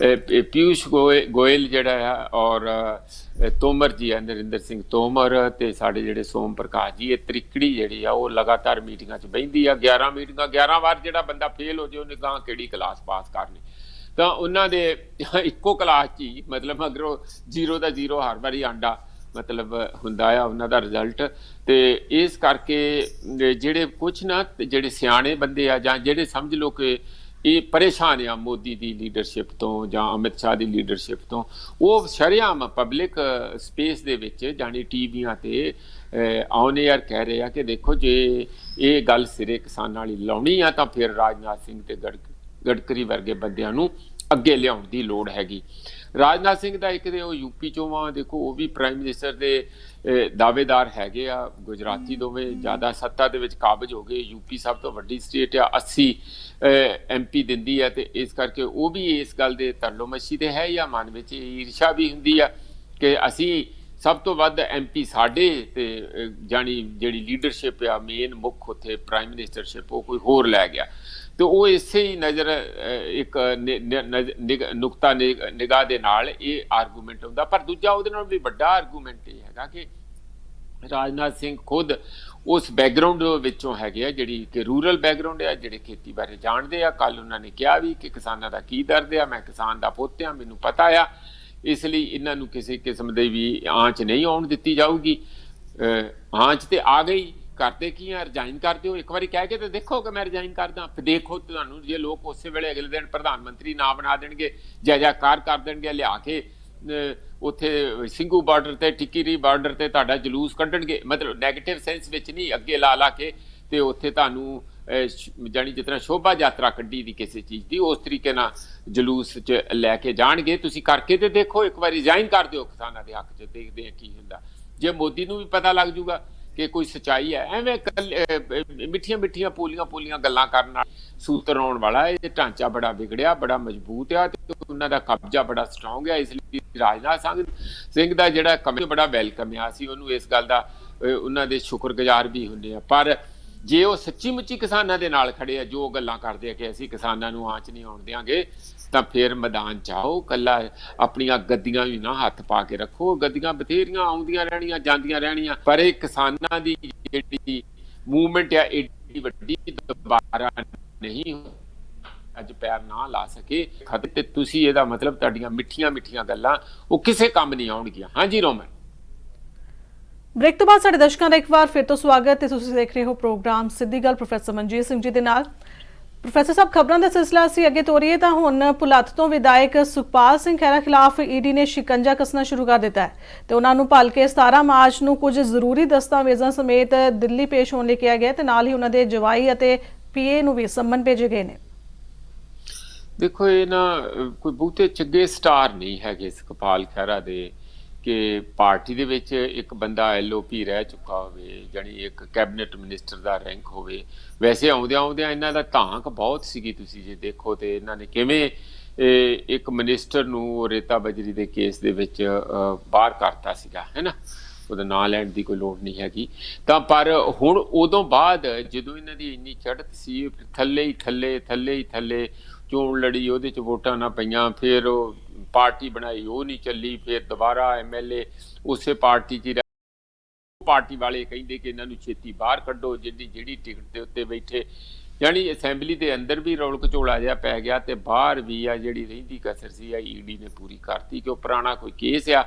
ਪਿਊਸ਼ ਗੋਇਲ ਜਿਹੜਾ ਆ, ਔਰ ਤੋਮਰ ਜੀ ਆ, ਨਰਿੰਦਰ ਸਿੰਘ ਤੋਮਰ, ਤੇ ਸਾਡੇ ਜਿਹੜੇ ਸੋਮ ਪ੍ਰਕਾਸ਼ ਜੀ, ਇਹ ਤ੍ਰਿਕੜੀ ਜਿਹੜੀ ਆ ਉਹ ਲਗਾਤਾਰ ਮੀਟਿੰਗਾਂ 'ਚ ਬਹਿੰਦੀ ਆ। 11 ਮੀਟਿੰਗਾਂ, 11 ਵਾਰ ਜਿਹੜਾ ਬੰਦਾ ਫੇਲ ਹੋ ਜੇ ਉਹਨੇ ਗਾਂ ਕਿਹੜੀ ਕਲਾਸ ਪਾਸ ਕਰਨੀ। ਤਾਂ ਉਹਨਾਂ ਦੇ ਇੱਕੋ ਕਲਾਸ 'ਚ ਹੀ, ਮਤਲਬ ਅਗਰ ਉਹ 0 ਦਾ 0 ਹਰ ਵਾਰੀ ਆਂਡਾ ਮਤਲਬ ਹੁੰਦਾ ਆ ਉਹਨਾਂ ਦਾ ਰਿਜ਼ਲਟ। ਤੇ ਇਸ ਕਰਕੇ ਜਿਹੜੇ ਕੁਛ ਨਾ ਜਿਹੜੇ ਸਿਆਣੇ ਬੰਦੇ ਆ ਜਾਂ ਜਿਹੜੇ ਸਮਝ ਲਓ ਕਿ ਇਹ ਪਰੇਸ਼ਾਨ ਆ ਮੋਦੀ ਦੀ ਲੀਡਰਸ਼ਿਪ ਤੋਂ ਜਾਂ ਅਮਿਤ ਸ਼ਾਹ ਦੀ ਲੀਡਰਸ਼ਿਪ ਤੋਂ, ਉਹ ਸ਼ਰੇਆਮ ਪਬਲਿਕ ਸਪੇਸ ਦੇ ਵਿੱਚ ਜਾਣੀ ਟੀਵੀਆਂ ਤੇ ਔਨ ਏਅਰ ਕਹਿ ਰਹੇ ਆ ਕਿ ਦੇਖੋ ਜੇ ਇਹ ਗੱਲ ਸਿਰੇ ਕਿਸਾਨਾਂ ਵਾਲੀ ਲਾਉਣੀ ਆ ਤਾਂ ਫਿਰ ਰਾਜਨਾਥ ਸਿੰਘ ਤੇ ਗਡਕਰੀ ਵਰਗੇ ਬੰਦਿਆਂ ਨੂੰ ਅੱਗੇ ਲਿਆਉਣ ਦੀ ਲੋੜ ਹੈਗੀ। ਰਾਜਨਾਥ ਸਿੰਘ ਦਾ ਇੱਕ ਦੇ ਉਹ ਯੂਪੀ ਚੋਂ ਆ, ਦੇਖੋ ਉਹ ਵੀ ਪ੍ਰਾਈਮ ਮਿਨਿਸਟਰ ਦੇ ਦਾਅਵੇਦਾਰ ਹੈਗੇ ਆ। ਗੁਜਰਾਤੀ ਦੋਵੇਂ ਜ਼ਿਆਦਾ ਸੱਤਾ ਦੇ ਵਿੱਚ ਕਾਬਜ ਹੋ ਗਏ। ਯੂਪੀ ਸਭ ਤੋਂ ਵੱਡੀ ਸਟੇਟ ਆ, 80 MP ਦਿੰਦੀ ਆ, ਤੇ ਇਸ ਕਰਕੇ ਉਹ ਵੀ ਇਸ ਗੱਲ ਦੇ ਤਰਲੋਮੱਛੀ ਤੇ ਹੈ ਜਾਂ ਮਨ ਵਿੱਚ ਈਰਸ਼ਾ ਵੀ ਹੁੰਦੀ ਆ ਕਿ ਅਸੀਂ ਸਭ ਤੋਂ ਵੱਧ MP ਸਾਡੇ ਤੇ ਜਾਣੀ ਜਿਹੜੀ ਲੀਡਰਸ਼ਿਪ ਆ ਮੇਨ ਮੁੱਖ ਉੱਥੇ ਪ੍ਰਾਈਮ ਮਿਨਿਸਟਰਸ਼ਿਪ ਉਹ ਕੋਈ ਹੋਰ ਲੈ ਗਿਆ। ਤੇ ਉਹ ਇਸੇ ਹੀ ਨਜ਼ਰ ਇੱਕ ਨੁਕਤਾ ਨਿਗਾਹ ਦੇ ਨਾਲ ਇਹ ਆਰਗੂਮੈਂਟ ਹੁੰਦਾ। ਪਰ ਦੂਜਾ ਉਹਦੇ ਨਾਲ ਵੀ ਵੱਡਾ ਆਰਗੂਮੈਂਟ ਇਹ ਹੈਗਾ ਕਿ ਰਾਜਨਾਥ ਸਿੰਘ ਖੁਦ ਉਸ ਬੈਕਗਰਾਊਂਡ ਵਿੱਚੋਂ ਹੈਗੇ ਆ ਜਿਹੜੀ ਕਿ ਰੂਰਲ ਬੈਕਗਰਾਊਂਡ ਆ, ਜਿਹੜੇ ਖੇਤੀ ਬਾਰੇ ਜਾਣਦੇ ਆ। ਕੱਲ ਉਹਨਾਂ ਨੇ ਕਿਹਾ ਵੀ ਕਿ ਕਿਸਾਨਾਂ ਦਾ ਕੀ ਦਰਦ ਆ, ਮੈਂ ਕਿਸਾਨ ਦਾ ਪੁੱਤ ਆ, ਮੈਨੂੰ ਪਤਾ ਆ, ਇਸ ਲਈ ਇਹਨਾਂ ਨੂੰ ਕਿਸੇ ਕਿਸਮ ਦੀ ਵੀ ਆਂਚ ਨਹੀਂ ਆਉਣ ਦਿੱਤੀ ਜਾਊਗੀ। ਆਂਚ ਤੇ ਆ ਗਈ, ਕਰਦੇ ਕੀ ਆ, ਰਿਜ਼ਾਈਨ ਕਰ ਦਿਓ। ਇੱਕ ਵਾਰੀ ਕਹਿ ਕੇ ਤੇ ਦੇਖੋ ਕਿ ਮੈਂ ਰਿਜ਼ਾਈਨ ਕਰਦਾ, ਫਿਰ ਦੇਖੋ ਤੁਹਾਨੂੰ ਜੇ ਲੋਕ ਉਸੇ ਵੇਲੇ ਅਗਲੇ ਦਿਨ ਪ੍ਰਧਾਨ ਮੰਤਰੀ ਨਾ ਬਣਾ ਦੇਣਗੇ, ਜੈ ਜੈਕਾਰ ਕਰ ਦੇਣਗੇ, ਲਿਆ ਕੇ ਉੱਥੇ ਸਿੰਘੂ ਬਾਰਡਰ ਤੇ ਟਿੱਕੀਰੀ ਬਾਰਡਰ ਤੇ ਤੁਹਾਡਾ ਜਲੂਸ ਕੱਢਣਗੇ, ਮਤਲਬ ਨੈਗੇਟਿਵ ਸੈਂਸ ਵਿੱਚ ਨਹੀਂ, ਅੱਗੇ ਲਾ ਕੇ ਤੇ ਉੱਥੇ ਤੁਹਾਨੂੰ ਜਾਣੀ ਜਿਸ ਤਰ੍ਹਾਂ ਸ਼ੋਭਾ ਯਾਤਰਾ ਕੱਢੀ ਦੀ ਕਿਸੇ ਚੀਜ਼ ਦੀ, ਉਸ ਤਰੀਕੇ ਨਾਲ ਜਲੂਸ 'ਚ ਲੈ ਕੇ ਜਾਣਗੇ। ਤੁਸੀਂ ਕਰਕੇ ਤੇ ਦੇਖੋ, ਇੱਕ ਵਾਰੀ ਰਿਜ਼ਾਈਨ ਕਰ ਦਿਓ ਕਿਸਾਨਾਂ ਦੇ ਹੱਕ 'ਚ, ਦੇਖਦੇ ਆ ਕੀ ਹੁੰਦਾ। ਜੇ ਮੋਦੀ ਨੂੰ ਵੀ ਪਤਾ ਲੱਗ ਜੂਗਾ ਕਿ ਕੋਈ ਸੱਚਾਈ ਹੈ, ਐਵੇਂ ਮਿੱਠੀਆਂ ਪੋਲੀਆਂ ਗੱਲਾਂ ਕਰਨ ਨਾਲ ਸੂਤਰ ਆਉਣ ਵਾਲਾ ਇਹ ਢਾਂਚਾ ਬੜਾ ਵਿਗੜਿਆ, ਬੜਾ ਮਜ਼ਬੂਤ ਆ ਤੇ ਉਹਨਾਂ ਦਾ ਕਬਜ਼ਾ ਬੜਾ ਸਟਰੋਂਗ ਆ। ਇਸ ਲਈ ਰਾਜਨਾਥ ਸਿੰਘ ਦਾ ਜਿਹੜਾ ਕਮੇ ਬੜਾ ਵੈਲਕਮ ਆ, ਅਸੀਂ ਉਹਨੂੰ ਇਸ ਗੱਲ ਦਾ ਉਹਨਾਂ ਦੇ ਸ਼ੁਕਰਗੁਜ਼ਾਰ ਵੀ ਹੁੰਦੇ ਆ। ਪਰ ਜੇ ਉਹ ਸੱਚੀ ਮੁੱਚੀ ਕਿਸਾਨਾਂ ਦੇ ਨਾਲ ਖੜੇ ਆ, ਜੋ ਗੱਲਾਂ ਕਰਦੇ ਆ ਕਿ ਅਸੀਂ ਕਿਸਾਨਾਂ ਨੂੰ ਆਂਚ ਨਹੀਂ ਆਉਣ ਦਿਆਂਗੇ, ਤਾਂ ਫਿਰ ਮੈਦਾਨ 'ਚ ਆਓ। ਇਕੱਲਾ ਆਪਣੀਆਂ ਗੱਦੀਆਂ ਵੀ ਨਾ ਹੱਥ ਪਾ ਕੇ ਰੱਖੋ, ਗੱਦੀਆਂ ਬਥੇਰੀਆਂ ਆਉਂਦੀਆਂ ਰਹਿਣੀਆਂ ਜਾਂਦੀਆਂ ਰਹਿਣੀਆਂ, ਪਰ ਇਹ ਕਿਸਾਨਾਂ ਦੀ ਜਿਹੜੀ ਮੂਵਮੈਂਟ ਆ ਏਡੀ ਵੱਡੀ ਦੁਬਾਰਾ ਨਹੀਂ ਅੱਜ ਪੈਰ ਨਾ ਲਾ ਸਕੇ ਖਤਮ। ਤੇ ਤੁਸੀਂ ਇਹਦਾ ਮਤਲਬ ਤੁਹਾਡੀਆਂ ਮਿੱਠੀਆਂ ਗੱਲਾਂ ਉਹ ਕਿਸੇ ਕੰਮ ਨਹੀਂ ਆਉਣਗੀਆਂ। ਹਾਂਜੀ ਰੋਮਨ। ਬ੍ਰੇਕ ਤੋਂ ਬਾਅਦ ਸਾਡੇ ਦਰਸ਼ਕਾਂ ਦਾ ਇੱਕ ਵਾਰ ਫਿਰ ਤੋਂ ਸਵਾਗਤ ਹੈ। ਤੁਸੀਂ ਦੇਖ ਰਹੇ ਹੋ ਪ੍ਰੋਗਰਾਮ ਸਿੱਧੀ ਗੱਲ ਪ੍ਰੋਫੈਸਰ ਮਨਜੀਤ ਸਿੰਘ ਜੀ ਦੇ ਨਾਲ। ਪ੍ਰੋਫੈਸਰ ਸਾਹਿਬ, ਖਬਰਾਂ ਦਾ ਸਿਲਸਿਲਾ ਅਸੀਂ ਅੱਗੇ ਤੋਰੀਏ ਤਾਂ ਹੁਣ ਭੁਲੱਥ ਤੋਂ ਵਿਧਾਇਕ ਸੁਖਪਾਲ ਸਿੰਘ ਖਹਿਰਾ ਖਿਲਾਫ ਈਡੀ ਨੇ ਸ਼ਿਕੰਜਾ ਕੱਸਣਾ ਸ਼ੁਰੂ ਕਰ ਦਿੱਤਾ ਹੈ ਤੇ ਉਹਨਾਂ ਨੂੰ ਭਲ ਕੇ 17 ਮਾਰਚ ਨੂੰ ਕੁਝ ਜ਼ਰੂਰੀ ਦਸਤਾਵੇਜ਼ਾਂ ਸਮੇਤ ਦਿੱਲੀ ਪੇਸ਼ ਹੋਣ ਲਈ ਕਿਹਾ ਗਿਆ ਤੇ ਨਾਲ ਹੀ ਉਹਨਾਂ ਦੇ ਜਵਾਈ ਅਤੇ PA ਨੂੰ ਵੀ ਸੰਮਨ ਭੇਜੇ ਗਏ ਨੇ। ਦੇਖੋ ਇਹ ਨਾ ਕੋਈ ਬਹੁਤੇ ਚੰਗੇ ਸਟਾਰ ਨਹੀਂ ਹੈਗੇ ਸੁਖਪਾਲ ਖਹਿਰਾ ਦੇ ਕਿ ਪਾਰਟੀ ਦੇ ਵਿੱਚ ਇੱਕ ਬੰਦਾ LOP ਰਹਿ ਚੁੱਕਾ ਹੋਵੇ, ਜਾਣੀ ਇੱਕ ਕੈਬਨਿਟ ਮਿਨਿਸਟਰ ਦਾ ਰੈਂਕ ਹੋਵੇ। ਵੈਸੇ ਆਉਂਦਿਆਂ ਇਹਨਾਂ ਦਾ ਧਾਂਕ ਬਹੁਤ ਸੀਗੀ, ਤੁਸੀਂ ਜੇ ਦੇਖੋ ਤੇ ਇਹਨਾਂ ਨੇ ਕਿਵੇਂ ਇੱਕ ਮਿਨਿਸਟਰ ਨੂੰ ਰੇਤਾ ਬਜਰੀ ਦੇ ਕੇਸ ਦੇ ਵਿੱਚ ਬਾਹਰ ਕਰਤਾ ਸੀਗਾ, ਹੈ ਨਾ। ਉਹਦਾ ਨਾਂ ਲੈਣ ਦੀ ਕੋਈ ਲੋੜ ਨਹੀਂ ਹੈਗੀ। ਤਾਂ ਪਰ ਹੁਣ ਉਦੋਂ ਬਾਅਦ ਜਦੋਂ ਇਹਨਾਂ ਦੀ ਇੰਨੀ ਚੜ੍ਹਤ ਸੀ, ਥੱਲੇ ਚੋਣ ਲੜੀ, ਉਹਦੇ 'ਚ ਵੋਟਾਂ ਨਾ ਪਈਆਂ, ਫਿਰ ਉਹ ਪਾਰਟੀ ਬਣਾਈ, ਉਹ ਨਹੀਂ ਚੱਲੀ, ਫਿਰ ਦੁਬਾਰਾ MLA ਉਸੇ ਪਾਰਟੀ 'ਚ ਪਾਰਟੀ ਵਾਲੇ ਕਹਿੰਦੇ ਕਿ ਇਹਨਾਂ ਨੂੰ ਛੇਤੀ ਬਾਹਰ ਕੱਢੋ, ਜਿਹੜੀ ਟਿਕਟ ਦੇ ਉੱਤੇ ਬੈਠੇ। ਜਾਣੀ ਅਸੈਂਬਲੀ ਦੇ ਅੰਦਰ ਵੀ ਰੌਲ ਘਚੋਲਾ ਜਿਹਾ ਪੈ ਗਿਆ ਤੇ ਬਾਹਰ ਵੀ ਆ ਜਿਹੜੀ ਰਹਿੰਦੀ ਕਸਰ ਸੀ ਆ ED ਨੇ ਪੂਰੀ ਕਰਤੀ ਕਿ ਉਹ ਪੁਰਾਣਾ ਕੋਈ ਕੇਸ ਆ।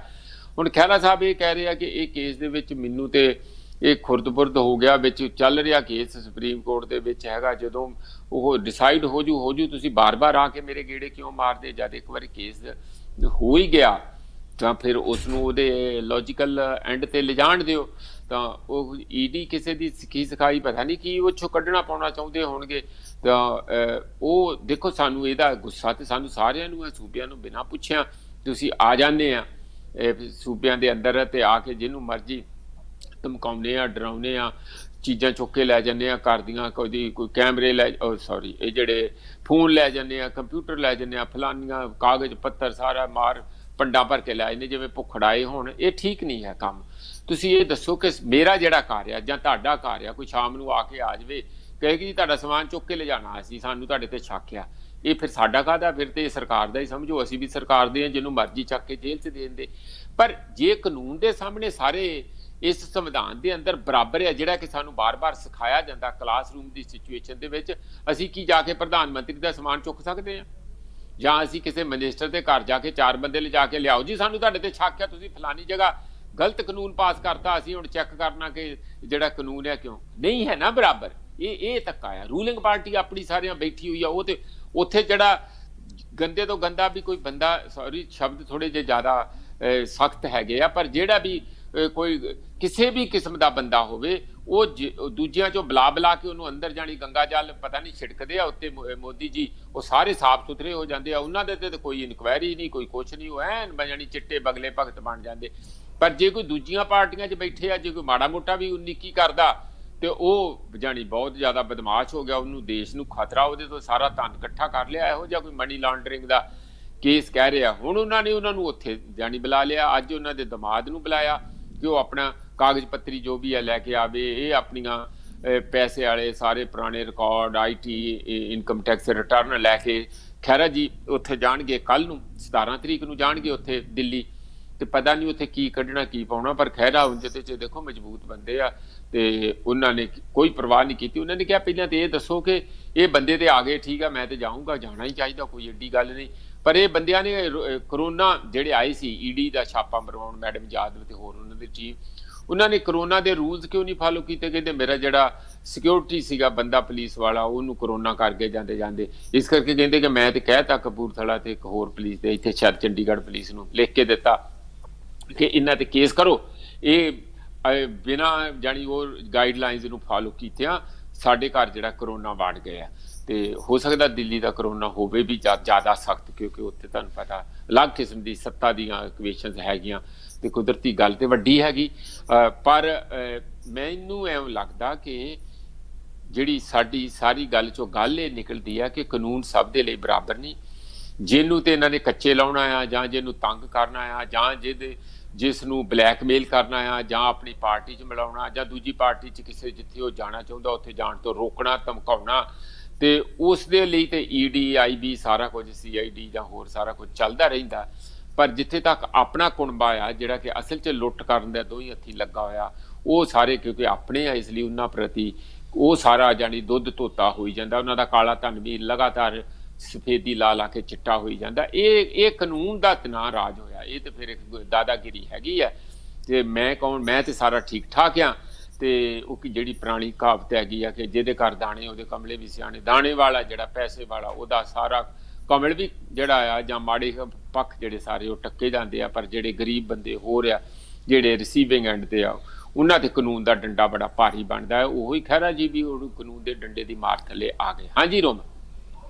ਹੁਣ ਖਹਿਰਾ ਸਾਹਿਬ ਇਹ ਕਹਿ ਰਹੇ ਆ ਕਿ ਇਹ ਕੇਸ ਦੇ ਵਿੱਚ ਮੈਨੂੰ ਤੇ ਇਹ ਖੁਰਦ-ਬੁਰਦ ਹੋ ਗਿਆ, ਵਿੱਚ ਚੱਲ ਰਿਹਾ ਕੇਸ ਸੁਪਰੀਮ ਕੋਰਟ ਦੇ ਵਿੱਚ ਹੈਗਾ। ਜਦੋਂ ਉਹ ਡਿਸਾਈਡ ਹੋ ਜੂ ਤੁਸੀਂ ਬਾਰ-ਬਾਰ ਆ ਕੇ ਮੇਰੇ ਗੇੜੇ ਕਿਉਂ ਮਾਰਦੇ? ਜਦ ਇੱਕ ਵਾਰੀ ਕੇਸ ਹੋ ਹੀ ਗਿਆ ਤਾਂ ਫਿਰ ਉਸ ਨੂੰ ਉਹਦੇ ਲੌਜੀਕਲ ਐਂਡ ਤੇ ਲਿਜਾਣ ਦਿਓ। ਤਾਂ ਉਹ ED ਕਿਸੇ ਦੀ ਸਿੱਖੀ ਸਿਖਾਈ ਪਤਾ ਨਹੀਂ ਕੀ ਉਹ 'ਚੋਂ ਕੱਢਣਾ ਪਾਉਣਾ ਚਾਹੁੰਦੇ ਹੋਣਗੇ। ਤਾਂ ਉਹ ਦੇਖੋ, ਸਾਨੂੰ ਇਹਦਾ ਗੁੱਸਾ ਤੇ ਸਾਨੂੰ ਸਾਰਿਆਂ ਨੂੰ ਸੂਬਿਆਂ ਨੂੰ ਬਿਨਾਂ ਪੁੱਛਿਆ ਤੁਸੀਂ ਆ ਜਾਂਦੇ ਆ ਸੂਬਿਆਂ ਦੇ ਅੰਦਰ ਤੇ ਆ ਕੇ ਜਿਹਨੂੰ ਮਰਜ਼ੀ ਧਮਕਾਉਂਦੇ ਆ, ਡਰਾਉਂਦੇ ਆ, ਚੀਜ਼ਾਂ ਚੁੱਕ ਕੇ ਲੈ ਜਾਂਦੇ ਆ ਘਰ ਦੀਆਂ, ਕੋਈ ਕੈਮਰੇ ਇਹ ਜਿਹੜੇ ਫੋਨ ਲੈ ਜਾਂਦੇ ਆ, ਕੰਪਿਊਟਰ ਲੈ ਜਾਂਦੇ ਆ, ਫਲਾਨੀਆਂ ਕਾਗਜ਼ ਪੱਤਰ ਸਾਰਾ ਮਾਰ ਪੰਡਾ ਭਰ ਕੇ ਲੈ ਜਾਂਦੇ ਜਿਵੇਂ ਭੁੱਖੜਾਏ ਹੋਣ। ਇਹ ਠੀਕ ਨਹੀਂ ਹੈ ਕੰਮ। ਤੁਸੀਂ ਇਹ ਦੱਸੋ ਕਿ ਮੇਰਾ ਜਿਹੜਾ ਘਰ ਆ ਜਾਂ ਤੁਹਾਡਾ ਘਰ ਆ, ਕੋਈ ਸ਼ਾਮ ਨੂੰ ਆ ਕੇ ਆ ਜਾਵੇ ਕਹੇਗੀ ਜੀ ਤੁਹਾਡਾ ਸਮਾਨ ਚੁੱਕ ਕੇ ਲਿਜਾਣਾ ਅਸੀਂ, ਸਾਨੂੰ ਤੁਹਾਡੇ ਤੇ ਸ਼ੱਕ ਆ, ਇਹ ਫਿਰ ਸਾਡਾ ਕਾਹਦਾ? ਫਿਰ ਤੇ ਸਰਕਾਰ ਦਾ ਹੀ ਸਮਝੋ, ਅਸੀਂ ਵੀ ਸਰਕਾਰ ਦੇ ਆ, ਜਿਹਨੂੰ ਮਰਜ਼ੀ ਚੱਕ ਕੇ ਜੇਲ੍ਹ 'ਚ ਦੇ ਦਿੰਦੇ। ਪਰ ਜੇ ਕਾਨੂੰਨ ਦੇ ਸਾਹਮਣੇ ਸਾਰੇ ਇਸ ਸੰਵਿਧਾਨ ਦੇ ਅੰਦਰ ਬਰਾਬਰ ਹੈ, ਜਿਹੜਾ ਕਿ ਸਾਨੂੰ ਬਾਰ-ਬਾਰ ਸਿਖਾਇਆ ਜਾਂਦਾ ਕਲਾਸਰੂਮ ਦੀ ਸਿਚੁਏਸ਼ਨ ਦੇ ਵਿੱਚ, ਅਸੀਂ ਕੀ ਜਾ ਕੇ ਪ੍ਰਧਾਨ ਮੰਤਰੀ ਦਾ ਸਮਾਨ ਚੁੱਕ ਸਕਦੇ ਹਾਂ? ਜਾਂ ਅਸੀਂ ਕਿਸੇ ਮਿਨਿਸਟਰ ਦੇ ਘਰ ਜਾ ਕੇ 4 ਬੰਦੇ ਲਿਜਾ ਕੇ ਲਿਆਓ ਜੀ ਸਾਨੂੰ ਤੁਹਾਡੇ ਤੇ ਸ਼ੱਕ ਹੈ, ਤੁਸੀਂ ਫਲਾਨੀ ਜਗ੍ਹਾ ਗਲਤ ਕਾਨੂੰਨ ਪਾਸ ਕਰਤਾ, ਅਸੀਂ ਹੁਣ ਚੈੱਕ ਕਰਨਾ ਕਿ ਜਿਹੜਾ ਕਾਨੂੰਨ ਹੈ ਕਿਉਂ ਨਹੀਂ ਹੈ ਨਾ ਬਰਾਬਰ। ਇਹ ਧੱਕਾ ਆ। ਰੂਲਿੰਗ ਪਾਰਟੀ ਆਪਣੀ ਸਾਰਿਆਂ ਬੈਠੀ ਹੋਈ ਆ, ਉਹ ਤੇ ਉੱਥੇ ਜਿਹੜਾ ਗੰਦੇ ਤੋਂ ਗੰਦਾ ਵੀ ਕੋਈ ਬੰਦਾ, ਸੌਰੀ ਸ਼ਬਦ ਥੋੜੇ ਜਿਹੇ ਜ਼ਿਆਦਾ ਸਖਤ ਹੈਗੇ ਆ, ਪਰ ਜਿਹੜਾ ਵੀ ਕੋਈ ਕਿਸੇ ਵੀ ਕਿਸਮ ਦਾ ਬੰਦਾ ਹੋਵੇ, ਉਹ ਦੂਜਿਆਂ ਚੋਂ ਬੁਲਾ ਕੇ ਉਹਨੂੰ ਅੰਦਰ ਜਾਣੀ ਗੰਗਾ ਜਲ ਪਤਾ ਨਹੀਂ ਛਿੜਕਦੇ ਆ ਉੱਤੇ ਮੋਦੀ ਜੀ, ਉਹ ਸਾਰੇ ਸਾਫ਼ ਸੁਥਰੇ ਹੋ ਜਾਂਦੇ ਆ, ਉਹਨਾਂ ਦੇ ਤੇ ਕੋਈ ਇਨਕੁਆਇਰੀ ਨਹੀਂ, ਕੋਈ ਕੁਛ ਨਹੀਂ, ਉਹ ਐਨ ਜਾਣੀ ਚਿੱਟੇ ਬਗਲੇ ਭਗਤ ਬਣ ਜਾਂਦੇ। ਪਰ ਜੇ ਕੋਈ ਦੂਜੀਆਂ ਪਾਰਟੀਆਂ 'ਚ ਬੈਠੇ ਆ, ਜੇ ਕੋਈ ਮਾੜਾ ਮੋਟਾ ਵੀ 19 ਕਰਦਾ ਤੇ ਉਹ ਜਾਣੀ ਬਹੁਤ ਜ਼ਿਆਦਾ ਬਦਮਾਸ਼ ਹੋ ਗਿਆ, ਉਹਨੂੰ ਦੇਸ਼ ਨੂੰ ਖਤਰਾ, ਉਹਦੇ ਤੋਂ ਸਾਰਾ ਧਨ ਇਕੱਠਾ ਕਰ ਲਿਆ, ਇਹੋ ਜਿਹਾ ਕੋਈ ਮਨੀ ਲਾਂਡਰਿੰਗ ਦਾ ਕੇਸ ਕਹਿ ਰਿਹਾ। ਹੁਣ ਉਹਨਾਂ ਨੇ ਉਹਨਾਂ ਨੂੰ ਉੱਥੇ ਜਾਣੀ ਬੁਲਾ ਲਿਆ, ਅੱਜ ਉਹਨਾਂ ਦੇ ਦਮਾਦ ਨੂੰ ਬੁਲਾਇਆ ਕਿ ਉਹ ਆਪਣਾ ਕਾਗਜ਼ ਪੱਤਰੀ ਜੋ ਵੀ ਹੈ ਲੈ ਕੇ ਆਵੇ। ਇਹ ਆਪਣੀਆਂ ਪੈਸੇ ਵਾਲੇ ਸਾਰੇ ਪੁਰਾਣੇ record, IT, income tax return ਲੈ ਕੇ ਖਹਿਰਾ ਜੀ ਉੱਥੇ ਜਾਣਗੇ, ਕੱਲ੍ਹ ਨੂੰ 17 ਤਰੀਕ ਨੂੰ ਜਾਣਗੇ ਉੱਥੇ ਦਿੱਲੀ, ਤੇ ਪਤਾ ਨਹੀਂ ਉੱਥੇ ਕੀ ਕੱਢਣਾ ਕੀ ਪਾਉਣਾ। ਪਰ ਖਹਿਰਾ ਜਿਹਦੇ 'ਚ ਦੇਖੋ ਮਜ਼ਬੂਤ ਬੰਦੇ ਆ, ਤੇ ਉਹਨਾਂ ਨੇ ਕੋਈ ਪਰਵਾਹ ਨਹੀਂ ਕੀਤੀ। ਉਹਨਾਂ ਨੇ ਕਿਹਾ ਪਹਿਲਾਂ ਤੇ ਇਹ ਦੱਸੋ ਕਿ ਇਹ ਬੰਦੇ ਤੇ ਆ ਗਏ, ਠੀਕ ਆ, ਮੈਂ ਤੇ ਜਾਊਂਗਾ, ਜਾਣਾ ਹੀ ਚਾਹੀਦਾ, ਕੋਈ ਏਡੀ ਗੱਲ ਨਹੀਂ। ਪਰ ਇਹ ਬੰਦਿਆਂ ਨੇ ਕਰੋਨਾ ਜਿਹੜੇ ਆਏ ਸੀ, ED ਦਾ ਛਾਪਾ ਮਰਵਾਉਣ, ਮੈਡਮ ਯਾਦਵ ਤੇ ਹੋਰ ਉਹਨਾਂ ਦੀ ਟੀਮ, ਉਹਨਾਂ ਨੇ ਕਰੋਨਾ ਦੇ ਰੂਲਸ ਕਿਉਂ ਨਹੀਂ ਫਾਲੋ ਕੀਤੇ? ਕਹਿੰਦੇ ਮੇਰਾ ਜਿਹੜਾ ਸਿਕਿਉਰਿਟੀ ਸੀਗਾ ਬੰਦਾ ਪੁਲਿਸ ਵਾਲਾ, ਉਹਨੂੰ ਕਰੋਨਾ ਕਰ ਗਏ ਜਾਂਦੇ ਜਾਂਦੇ, ਇਸ ਕਰਕੇ ਕਹਿੰਦੇ ਕਿ ਮੈਂ ਤੇ ਕਹਿਤਾ ਕਪੂਰਥਲਾ ਤੇ ਇੱਕ ਹੋਰ ਪੁਲਿਸ ਦੇ ਇੱਥੇ ਸ਼ਾਇਦ ਚੰਡੀਗੜ੍ਹ ਪੁਲਿਸ ਨੂੰ ਲਿਖ ਕੇ ਦਿੱਤਾ ਕਿ ਇਹਨਾਂ ਤੇ ਕੇਸ ਕਰੋ। ਇਹ ਬਿਨਾਂ ਜਾਣੀ ਉਹ ਗਾਈਡਲਾਈਨਸ ਨੂੰ ਫਾਲੋ ਕੀਤਿਆਂ ਸਾਡੇ ਘਰ ਜਿਹੜਾ ਕਰੋਨਾ ਵੜ ਗਿਆ। ਤੇ ਹੋ ਸਕਦਾ ਦਿੱਲੀ ਦਾ ਕਰੋਨਾ ਹੋਵੇ ਵੀ ਜ਼ਿਆਦਾ ਸਖਤ, ਕਿਉਂਕਿ ਉੱਥੇ ਤੁਹਾਨੂੰ ਪਤਾ ਅਲੱਗ ਕਿਸਮ ਦੀ ਸੱਤਾ ਦੀਆਂ ਇਕੁਏਸ਼ਨਸ ਹੈਗੀਆਂ, ਤੇ ਕੁਦਰਤੀ ਗੱਲ ਤੇ ਵੱਡੀ ਹੈਗੀ। ਪਰ ਮੈਨੂੰ ਐਂ ਲੱਗਦਾ ਕਿ ਜਿਹੜੀ ਸਾਡੀ ਸਾਰੀ ਗੱਲ 'ਚੋਂ ਗੱਲ ਇਹ ਨਿਕਲਦੀ ਆ ਕਿ ਕਾਨੂੰਨ ਸਭ ਦੇ ਲਈ ਬਰਾਬਰ ਨਹੀਂ। ਜਿਹਨੂੰ ਤੇ ਇਹਨਾਂ ਨੇ ਕੱਚੇ ਲਾਉਣਾ ਆ, ਜਾਂ ਜਿਹਨੂੰ ਤੰਗ ਕਰਨਾ ਆ, ਜਾਂ ਜਿਸ ਨੂੰ ਬਲੈਕਮੇਲ ਕਰਨਾ ਆ, ਜਾਂ ਆਪਣੀ ਪਾਰਟੀ 'ਚ ਮਿਲਾਉਣਾ, ਜਾਂ ਦੂਜੀ ਪਾਰਟੀ 'ਚ ਕਿਸੇ ਜਿੱਥੇ ਉਹ ਜਾਣਾ ਚਾਹੁੰਦਾ ਉੱਥੇ ਜਾਣ ਤੋਂ ਰੋਕਣਾ, ਧਮਕਾਉਣਾ, ਤੇ ਉਸ ਦੇ ਲਈ ਤੇ ED, IB ਸਾਰਾ ਕੁਝ, CID ਜਾਂ ਹੋਰ ਸਾਰਾ ਕੁਝ ਚੱਲਦਾ ਰਹਿੰਦਾ। ਪਰ ਜਿੱਥੇ ਤੱਕ ਆਪਣਾ ਕੁਣਬਾ ਆ ਜਿਹੜਾ ਕਿ ਅਸਲ 'ਚ ਲੁੱਟ ਕਰਨ ਦਾ ਦੋਹੀਂ ਹੱਥੀ ਲੱਗਾ ਹੋਇਆ, ਉਹ ਸਾਰੇ ਕਿਉਂਕਿ ਆਪਣੇ ਆ, ਇਸ ਲਈ ਉਹਨਾਂ ਪ੍ਰਤੀ ਉਹ ਸਾਰਾ ਜਾਣੀ ਦੁੱਧ ਧੋਤਾ ਹੋਈ ਜਾਂਦਾ, ਉਹਨਾਂ ਦਾ ਕਾਲਾ ਧਨ ਵੀ ਲਗਾਤਾਰ ਸਫੇਦੀ ਲਾ ਕੇ ਚਿੱਟਾ ਹੋਈ ਜਾਂਦਾ। ਇਹ ਕਾਨੂੰਨ ਦਾ ਤਨਾਅ ਰਾਜ ਹੋਇਆ। ਇਹ ਤੇ ਫਿਰ ਇੱਕ ਦਾਦਾਗਿਰੀ ਹੈਗੀ ਆ। ਤੇ ਮੈਂ ਕੌਣ, ਮੈਂ ਤੇ ਸਾਰਾ ਠੀਕ ਠਾਕ ਆ। ਤੇ ਉਹ ਕਿ ਜਿਹੜੀ ਪੁਰਾਣੀ ਕਹਾਵਤ ਹੈਗੀ ਆ ਕਿ ਜਿਹਦੇ ਘਰ ਦਾਣੇ ਉਹਦੇ ਕਮਲੇ ਵੀ ਸਿਆਣੇ। ਦਾਣੇ ਵਾਲਾ ਜਿਹੜਾ ਪੈਸੇ ਵਾਲਾ, ਉਹਦਾ ਸਾਰਾ ਕਮਲ ਵੀ ਜਿਹੜਾ ਆ, ਜਾਂ ਮਾੜੇ ਪੱਖ ਜਿਹੜੇ ਸਾਰੇ ਉਹ ਟੱਕੇ ਜਾਂਦੇ ਆ। ਪਰ ਜਿਹੜੇ ਗਰੀਬ ਬੰਦੇ ਹੋ ਰਿਹਾ, ਜਿਹੜੇ ਰਿਸੀਵਿੰਗ ਐਂਡ ਤੇ ਆ, ਉਹਨਾਂ ਤੇ ਕਾਨੂੰਨ ਦਾ ਡੰਡਾ ਬੜਾ ਭਾਰੀ ਬਣਦਾ ਹੈ। ਉਹੀ ਖਹਿਰਾ ਜੀ ਵੀ ਉਹ ਕਾਨੂੰਨ ਦੇ ਡੰਡੇ ਦੀ ਮਾਰ ਥੱਲੇ ਆ ਗਏ। ਹਾਂਜੀ ਰੋਮਾ।